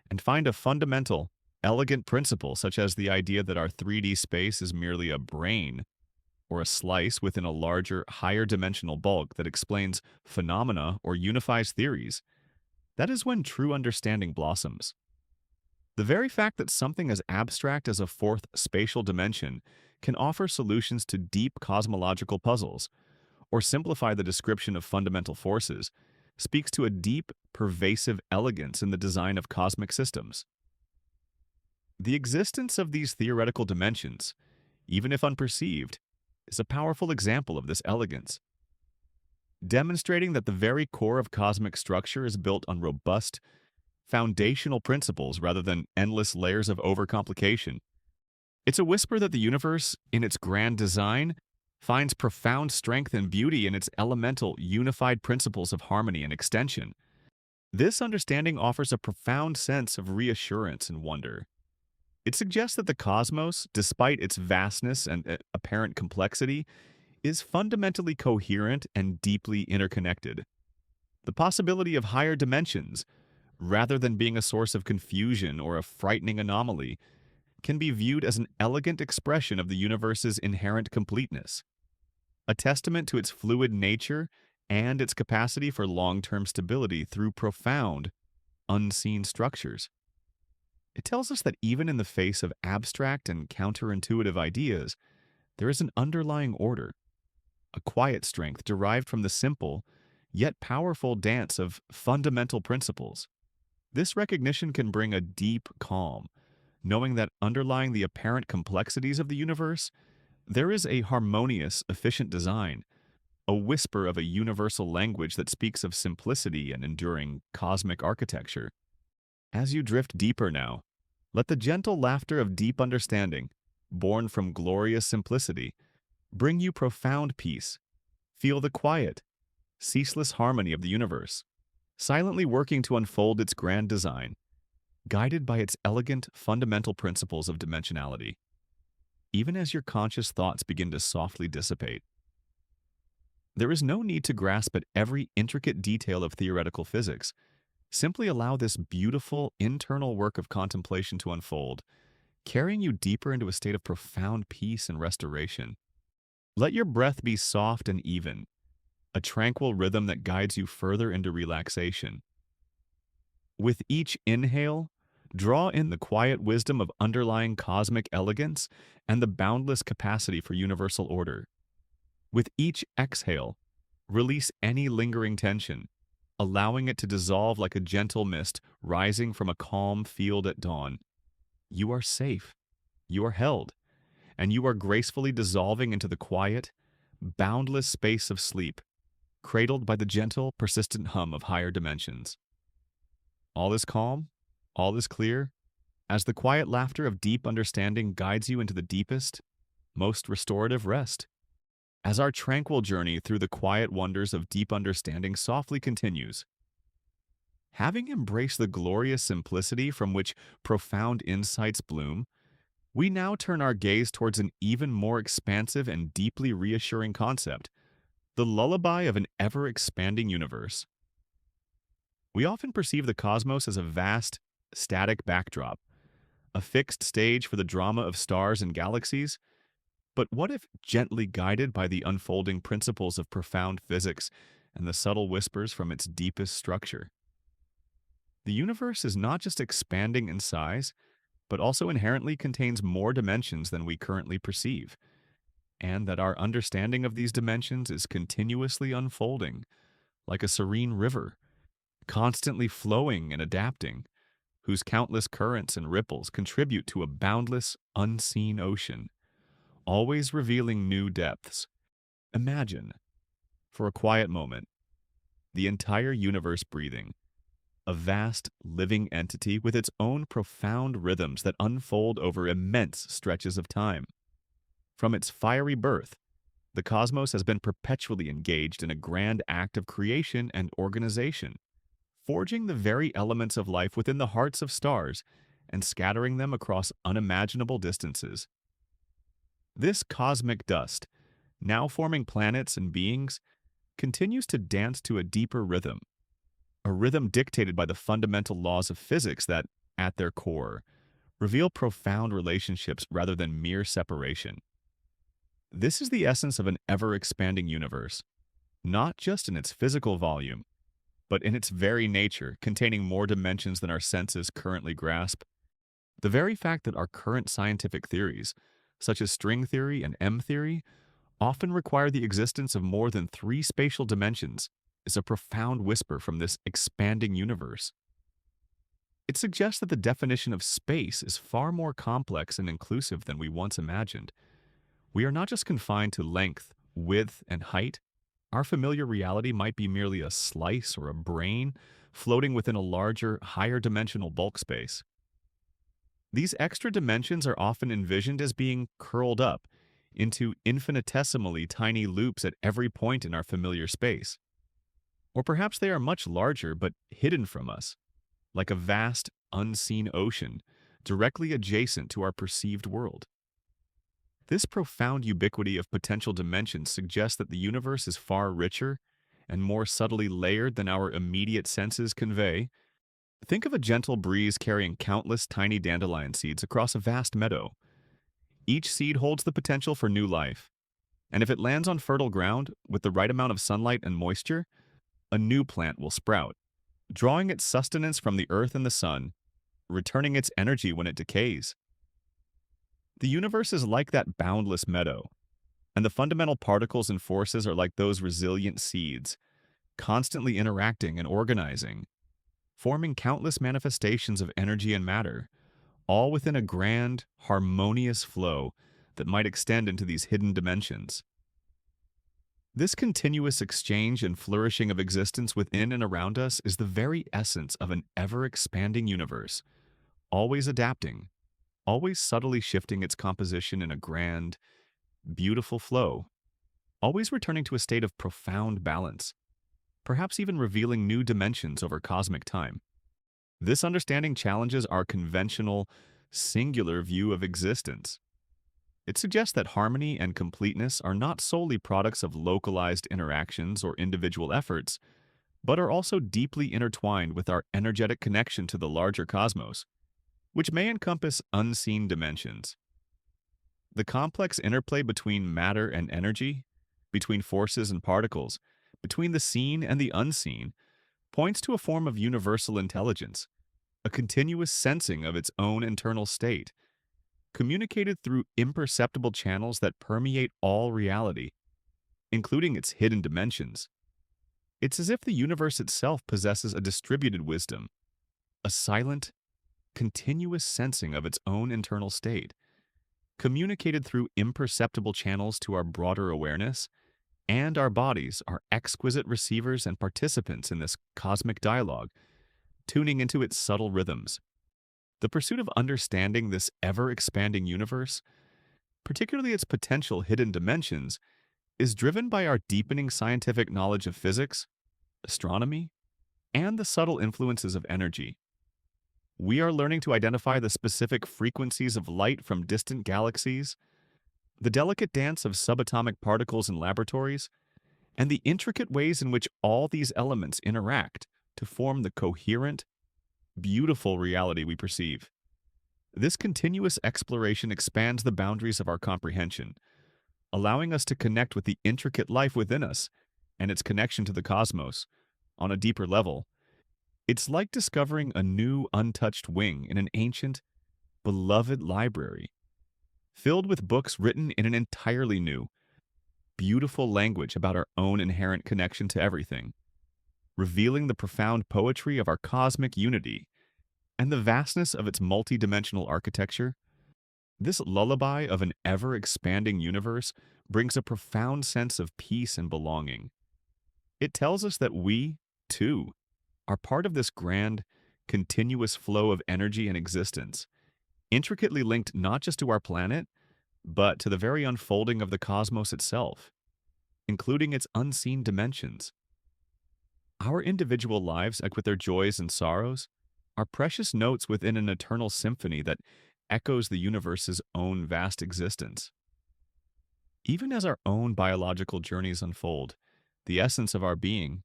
and find a fundamental, elegant principle such as the idea that our 3D space is merely a brain or a slice within a larger, higher dimensional bulk that explains phenomena or unifies theories, that is when true understanding blossoms. The very fact that something as abstract as a fourth spatial dimension can offer solutions to deep cosmological puzzles, or simplify the description of fundamental forces, speaks to a deep, pervasive elegance in the design of cosmic systems. The existence of these theoretical dimensions, even if unperceived, is a powerful example of this elegance, demonstrating that the very core of cosmic structure is built on robust, foundational principles rather than endless layers of overcomplication. It's a whisper that the universe, in its grand design, finds profound strength and beauty in its elemental, unified principles of harmony and extension. This understanding offers a profound sense of reassurance and wonder. It suggests that the cosmos, despite its vastness and apparent complexity, is fundamentally coherent and deeply interconnected. The possibility of higher dimensions, rather than being a source of confusion or a frightening anomaly, can be viewed as an elegant expression of the universe's inherent completeness, a testament to its fluid nature and its capacity for long-term stability through profound, unseen structures. It tells us that even in the face of abstract and counterintuitive ideas, there is an underlying order, a quiet strength derived from the simple, yet powerful dance of fundamental principles. This recognition can bring a deep calm, knowing that underlying the apparent complexities of the universe, there is a harmonious, efficient design, a whisper of a universal language that speaks of simplicity and enduring cosmic architecture. As you drift deeper now, let the gentle laughter of deep understanding, born from glorious simplicity, bring you profound peace. Feel the quiet, ceaseless harmony of the universe, silently working to unfold its grand design, guided by its elegant, fundamental principles of dimensionality, even as your conscious thoughts begin to softly dissipate. There is no need to grasp at every intricate detail of theoretical physics. Simply allow this beautiful, internal work of contemplation to unfold, carrying you deeper into a state of profound peace and restoration. Let your breath be soft and even, a tranquil rhythm that guides you further into relaxation. With each inhale, draw in the quiet wisdom of underlying cosmic elegance and the boundless capacity for universal order. With each exhale, release any lingering tension, allowing it to dissolve like a gentle mist rising from a calm field at dawn. You are safe, you are held, and you are gracefully dissolving into the quiet, boundless space of sleep, cradled by the gentle, persistent hum of higher dimensions. All is calm, all is clear, as the quiet laughter of deep understanding guides you into the deepest, most restorative rest. As our tranquil journey through the quiet wonders of deep understanding softly continues, having embraced the glorious simplicity from which profound insights bloom, we now turn our gaze towards an even more expansive and deeply reassuring concept, the lullaby of an ever-expanding universe. We often perceive the cosmos as a vast, static backdrop, a fixed stage for the drama of stars and galaxies. But what if, gently guided by the unfolding principles of profound physics and the subtle whispers from its deepest structure? The universe is not just expanding in size, but also inherently contains more dimensions than we currently perceive, and that our understanding of these dimensions is continuously unfolding, like a serene river, constantly flowing and adapting, whose countless currents and ripples contribute to a boundless, unseen ocean, always revealing new depths. Imagine, for a quiet moment, the entire universe breathing, a vast, living entity with its own profound rhythms that unfold over immense stretches of time. From its fiery birth, the cosmos has been perpetually engaged in a grand act of creation and organization, forging the very elements of life within the hearts of stars and scattering them across unimaginable distances. This cosmic dust, now forming planets and beings, continues to dance to a deeper rhythm, a rhythm dictated by the fundamental laws of physics that, at their core, reveal profound relationships rather than mere separation. This is the essence of an ever-expanding universe, not just in its physical volume, but in its very nature, containing more dimensions than our senses currently grasp. The very fact that our current scientific theories, such as string theory and M-theory, often require the existence of more than 3 spatial dimensions, is a profound whisper from this expanding universe. It suggests that the definition of space is far more complex and inclusive than we once imagined. We are not just confined to length, width, and height. Our familiar reality might be merely a slice or a brain floating within a larger, higher dimensional bulk space. These extra dimensions are often envisioned as being curled up into infinitesimally tiny loops at every point in our familiar space. Or perhaps they are much larger but hidden from us, like a vast, unseen ocean directly adjacent to our perceived world. This profound ubiquity of potential dimensions suggests that the universe is far richer and more subtly layered than our immediate senses convey. Think of a gentle breeze carrying countless tiny dandelion seeds across a vast meadow. Each seed holds the potential for new life, and if it lands on fertile ground with the right amount of sunlight and moisture, a new plant will sprout, drawing its sustenance from the earth and the sun, returning its energy when it decays. The universe is like that boundless meadow, and the fundamental particles and forces are like those resilient seeds, constantly interacting and organizing, forming countless manifestations of energy and matter, all within a grand, harmonious flow that might extend into these hidden dimensions. This continuous exchange and flourishing of existence within and around us is the very essence of an ever-expanding universe, always adapting, always subtly shifting its composition in a grand, beautiful flow, always returning to a state of profound balance, perhaps even revealing new dimensions over cosmic time. This understanding challenges our conventional, singular view of existence. It suggests that harmony and completeness are not solely products of localized interactions or individual efforts, but are also deeply intertwined with our energetic connection to the larger cosmos, which may encompass unseen dimensions. The complex interplay between matter and energy, between forces and particles, between the seen and the unseen, points to a form of universal intelligence, a continuous sensing of its own internal state, communicated through imperceptible channels that permeate all reality, including its hidden dimensions. It's as if the universe itself possesses a distributed wisdom, a silent, continuous sensing of its own internal state, communicated through imperceptible channels to our broader awareness, and our bodies are exquisite receivers and participants in this cosmic dialogue, tuning into its subtle rhythms. The pursuit of understanding this ever-expanding universe, particularly its potential hidden dimensions, is driven by our deepening scientific knowledge of physics, astronomy, and the subtle influences of energy. We are learning to identify the specific frequencies of light from distant galaxies, the delicate dance of subatomic particles in laboratories, and the intricate ways in which all these elements interact to form the coherent, beautiful reality we perceive. This continuous exploration expands the boundaries of our comprehension, allowing us to connect with the intricate life within us and its connection to the cosmos on a deeper level. It's like discovering a new, untouched wing in an ancient, beloved library, filled with books written in an entirely new, beautiful language about our own inherent connection to everything, revealing the profound poetry of our cosmic unity and the vastness of its multidimensional architecture. This lullaby of an ever-expanding universe brings a profound sense of peace and belonging. It tells us that we, too, are part of this grand, continuous flow of energy and existence, intricately linked not just to our planet, but to the very unfolding of the cosmos itself, including its unseen dimensions. Our individual lives, like with their joys and sorrows, are precious notes within an eternal symphony that echoes the universe's own vast existence. Even as our own biological journeys unfold, the essence of our being,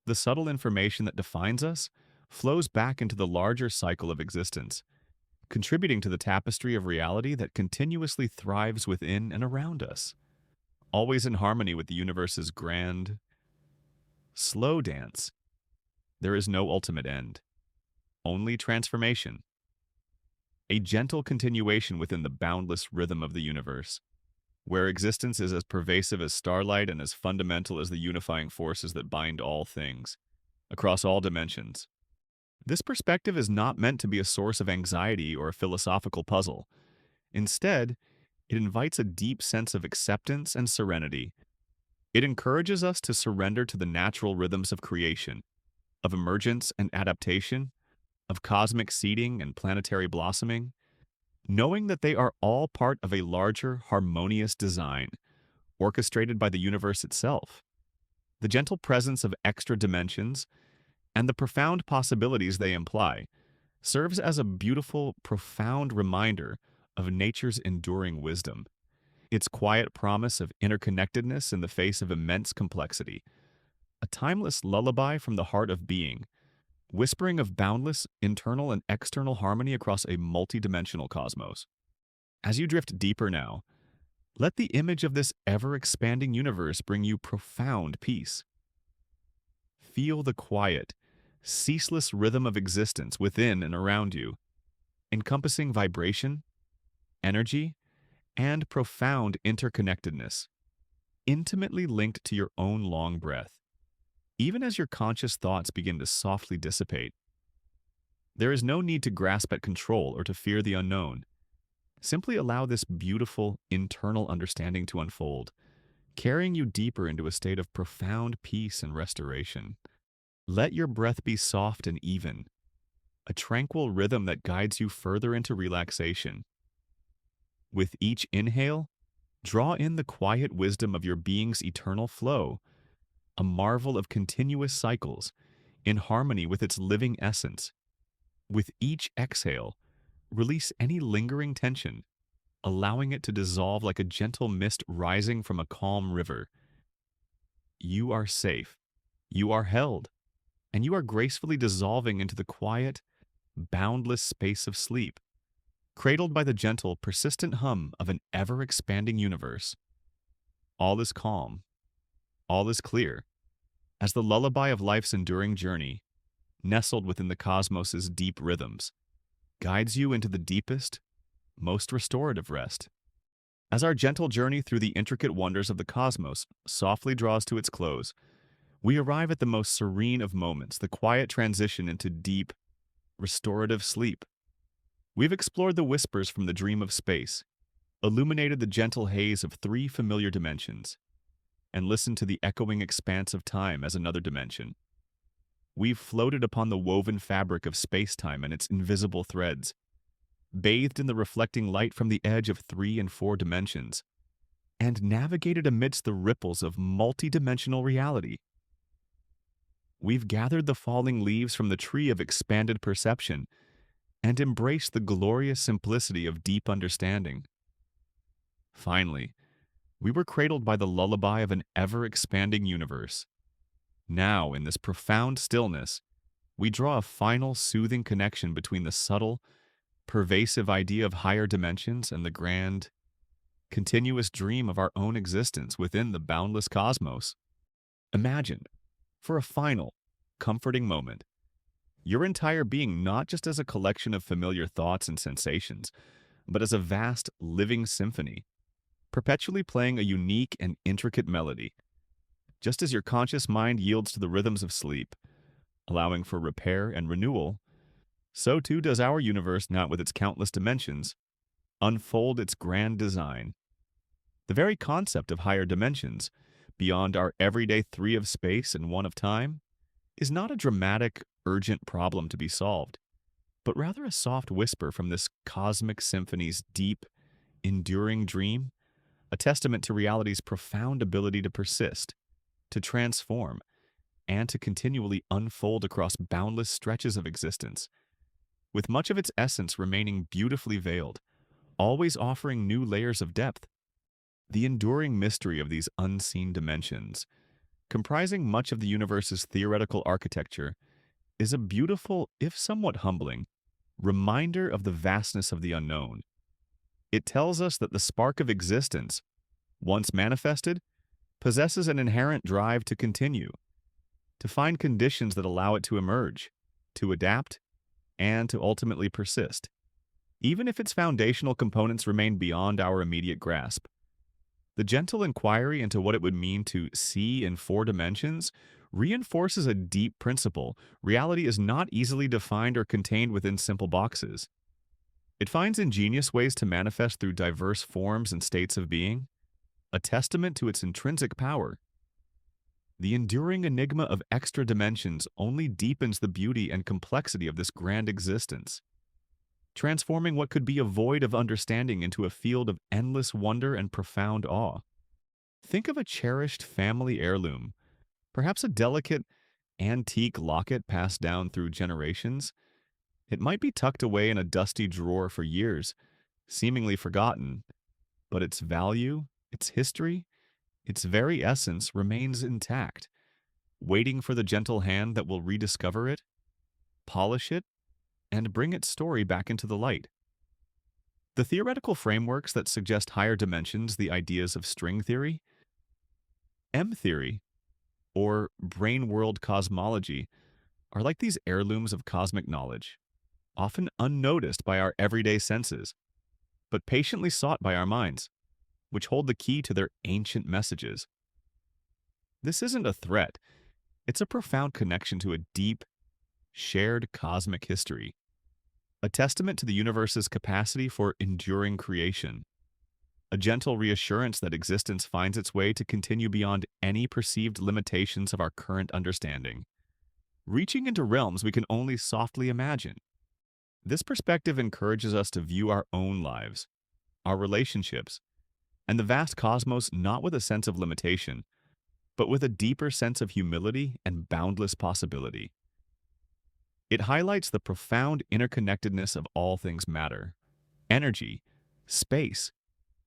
the subtle information that defines us, flows back into the larger cycle of existence, contributing to the tapestry of reality that continuously thrives within and around us, always in harmony with the universe's grand, slow dance. There is no ultimate end, only transformation, a gentle continuation within the boundless rhythm of the universe, where existence is as pervasive as starlight and as fundamental as the unifying forces that bind all things, across all dimensions. This perspective is not meant to be a source of anxiety or a philosophical puzzle. Instead, it invites a deep sense of acceptance and serenity. It encourages us to surrender to the natural rhythms of creation, of emergence and adaptation, of cosmic seeding and planetary blossoming, knowing that they are all part of a larger, harmonious design, orchestrated by the universe itself. The gentle presence of extra dimensions and the profound possibilities they imply serves as a beautiful, profound reminder of nature's enduring wisdom. Its quiet promise of interconnectedness in the face of immense complexity, a timeless lullaby from the heart of being, whispering of boundless internal and external harmony across a multidimensional cosmos. As you drift deeper now, let the image of this ever-expanding universe bring you profound peace. Feel the quiet, ceaseless rhythm of existence within and around you, encompassing vibration, energy, and profound interconnectedness, intimately linked to your own long breath. Even as your conscious thoughts begin to softly dissipate, there is no need to grasp at control or to fear the unknown. Simply allow this beautiful internal understanding to unfold, carrying you deeper into a state of profound peace and restoration. Let your breath be soft and even, a tranquil rhythm that guides you further into relaxation. With each inhale, draw in the quiet wisdom of your being's eternal flow, a marvel of continuous cycles, in harmony with its living essence. With each exhale, release any lingering tension, allowing it to dissolve like a gentle mist rising from a calm river. You are safe, you are held, and you are gracefully dissolving into the quiet, boundless space of sleep, cradled by the gentle, persistent hum of an ever-expanding universe. All is calm, all is clear, as the lullaby of life's enduring journey, nestled within the cosmos's deep rhythms, guides you into the deepest, most restorative rest. As our gentle journey through the intricate wonders of the cosmos softly draws to its close, we arrive at the most serene of moments, the quiet transition into deep, restorative sleep. We've explored the whispers from the dream of space, illuminated the gentle haze of three familiar dimensions, and listened to the echoing expanse of time as another dimension. We've floated upon the woven fabric of space-time and its invisible threads, bathed in the reflecting light from the edge of 3 and 4 dimensions, and navigated amidst the ripples of multidimensional reality. We've gathered the falling leaves from the tree of expanded perception and embraced the glorious simplicity of deep understanding. Finally, we were cradled by the lullaby of an ever-expanding universe. Now, in this profound stillness, we draw a final soothing connection between the subtle, pervasive idea of higher dimensions and the grand, continuous dream of our own existence within the boundless cosmos. Imagine, for a final, comforting moment, your entire being not just as a collection of familiar thoughts and sensations, but as a vast, living symphony, perpetually playing a unique and intricate melody. Just as your conscious mind yields to the rhythms of sleep, allowing for repair and renewal, so too does our universe, now with its countless dimensions, unfold its grand design. The very concept of higher dimensions, beyond our everyday 3 of space and 1 of time, is not a dramatic, urgent problem to be solved, but rather a soft whisper from this cosmic symphony's deep, enduring dream, a testament to reality's profound ability to persist, to transform, and to continually unfold across boundless stretches of existence, with much of its essence remaining beautifully veiled, always offering new layers of depth. The enduring mystery of these unseen dimensions, comprising much of the universe's theoretical architecture, is a beautiful, if somewhat humbling, reminder of the vastness of the unknown. It tells us that the spark of existence, once manifested, possesses an inherent drive to continue, to find conditions that allow it to emerge, to adapt, and to ultimately persist, even if its foundational components remain beyond our immediate grasp. The gentle inquiry into what it would mean to see in 4 dimensions reinforces a deep principle: reality is not easily defined or contained within simple boxes. It finds ingenious ways to manifest through diverse forms and states of being, a testament to its intrinsic power. The enduring enigma of extra dimensions only deepens the beauty and complexity of this grand existence, transforming what could be a void of understanding into a field of endless wonder and profound awe. Think of a cherished family heirloom, Perhaps a delicate, antique locket passed down through generations. It might be tucked away in a dusty drawer for years, seemingly forgotten, but its value, its history, its very essence remains intact, waiting for the gentle hand that will rediscover it, polish it, and bring its story back into the light. The theoretical frameworks that suggest higher dimensions, the ideas of string theory, M theory, or brain world cosmology, are like these heirlooms of cosmic knowledge, often unnoticed by our everyday senses, but patiently sought by our minds, which hold the key to their ancient messages. This isn't a threat, it's a profound connection to a deep, shared cosmic history, a testament to the universe's capacity for enduring creation, a gentle reassurance that existence finds its way to continue beyond any perceived limitations of our current understanding, reaching into realms we can only softly imagine. This perspective encourages us to view our own lives, our relationships, and the vast cosmos not with a sense of limitation, but with a deeper sense of humility and boundless possibility. It highlights the profound interconnectedness of all things matter, energy, space,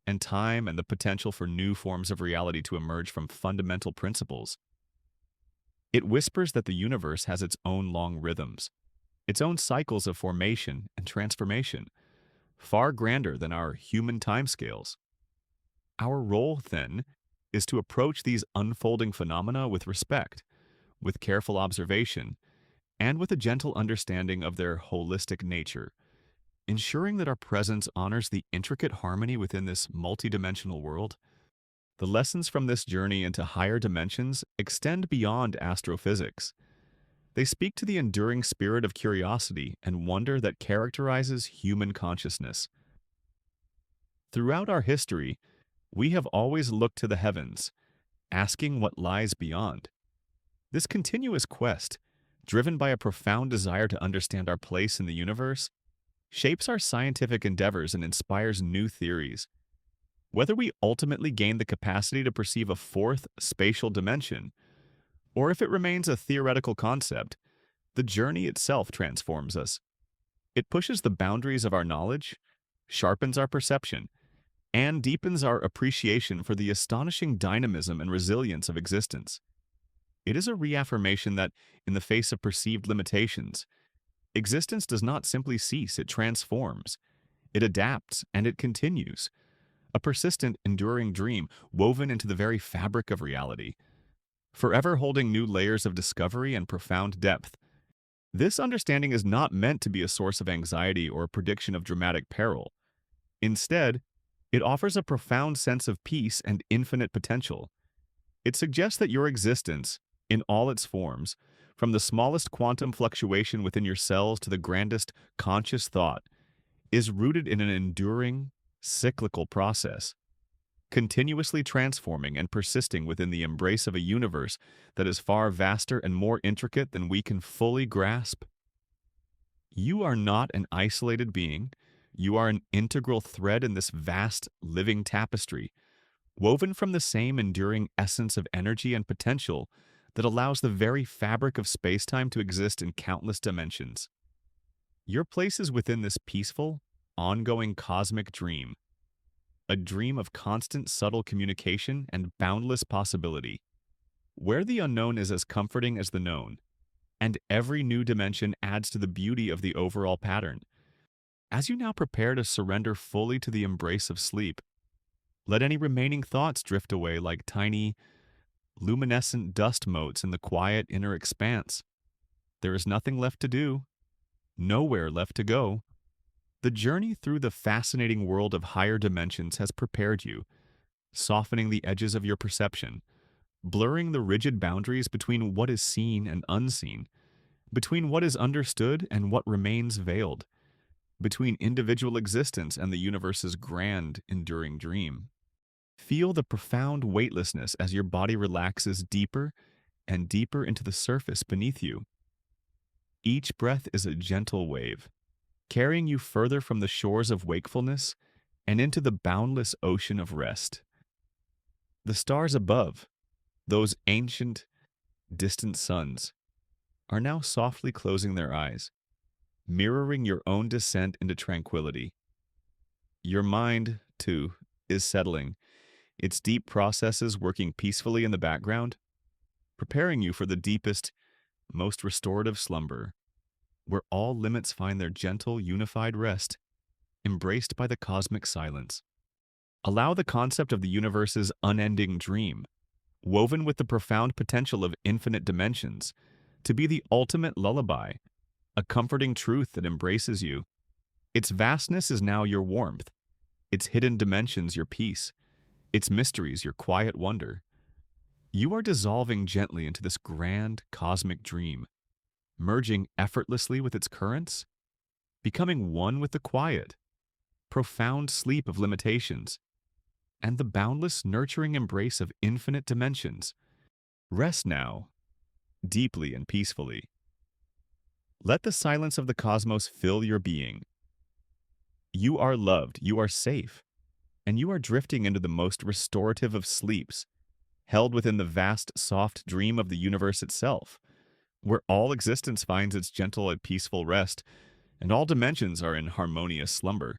and time, and the potential for new forms of reality to emerge from fundamental principles. It whispers that the universe has its own long rhythms, its own cycles of formation and transformation, far grander than our human timescales. Our role, then, is to approach these unfolding phenomena with respect, with careful observation, and with a gentle understanding of their holistic nature, ensuring that our presence honors the intricate harmony within this multidimensional world. The lessons from this journey into higher dimensions extend beyond astrophysics. They speak to the enduring spirit of curiosity and wonder that characterizes human consciousness. Throughout our history, we have always looked to the heavens, asking what lies beyond. This continuous quest, driven by a profound desire to understand our place in the universe, shapes our scientific endeavors and inspires new theories. Whether we ultimately gain the capacity to perceive a fourth spatial dimension, or if it remains a theoretical concept, the journey itself transforms us. It pushes the boundaries of our knowledge, sharpens our perception, and deepens our appreciation for the astonishing dynamism and resilience of existence. It is a reaffirmation that, in the face of perceived limitations, existence does not simply cease, it transforms. It adapts, and it continues. A persistent, enduring dream woven into the very fabric of reality, forever holding new layers of discovery and profound depth. This understanding is not meant to be a source of anxiety or a prediction of dramatic peril. Instead, it offers a profound sense of peace and infinite potential. It suggests that your existence, in all its forms, from the smallest quantum fluctuation within your cells to the grandest conscious thought, is rooted in an enduring, cyclical process, continuously transforming and persisting within the embrace of a universe that is far vaster and more intricate than we can fully grasp. You are not an isolated being. You are an integral thread in this vast, living tapestry, woven from the same enduring essence of energy and potential that allows the very fabric of space-time to exist in countless dimensions. Your place is within this peaceful, ongoing cosmic dream, a dream of constant subtle communication and boundless possibility, where the unknown is as comforting as the known, and every new dimension adds to the beauty of the overall pattern. As you now prepare to surrender fully to the embrace of sleep, let any remaining thoughts drift away like tiny, luminescent dust motes in the quiet inner expanse. There is nothing left to do, nowhere left to go. The journey through the fascinating world of higher dimensions has prepared you, softening the edges of your perception, blurring the rigid boundaries between what is seen and unseen, between what is understood and what remains veiled, between individual existence and the universe's grand, enduring dream. Feel the profound weightlessness as your body relaxes deeper and deeper into the surface beneath you. Each breath is a gentle wave, carrying you further from the shores of wakefulness and into the boundless ocean of rest. The stars above, those ancient, distant suns, are now softly closing their eyes, mirroring your own descent into tranquility. Your mind, too, is settling, its deep processes working peacefully in the background, preparing you for the deepest, most restorative slumber, where all limits find their gentle, unified rest, embraced by the cosmic silence. Allow the concept of the universe's unending dream, woven with the profound potential of infinite dimensions, to be the ultimate lullaby, a comforting truth that embraces you. Its vastness is now your warmth, its hidden dimensions your peace, its mysteries your quiet wonder. You are dissolving gently into this grand cosmic dream, merging effortlessly with its currents, becoming one with the quiet, profound sleep of limitations, and the boundless, nurturing embrace of infinite dimensions. Rest now, deeply and peacefully. Let the silence of the cosmos fill your being. You are loved, you are safe, and you are drifting into the most restorative of sleeps, held within the vast, soft dream of the universe itself, where all existence finds its gentle and peaceful rest, and all dimensions are in harmonious slumber.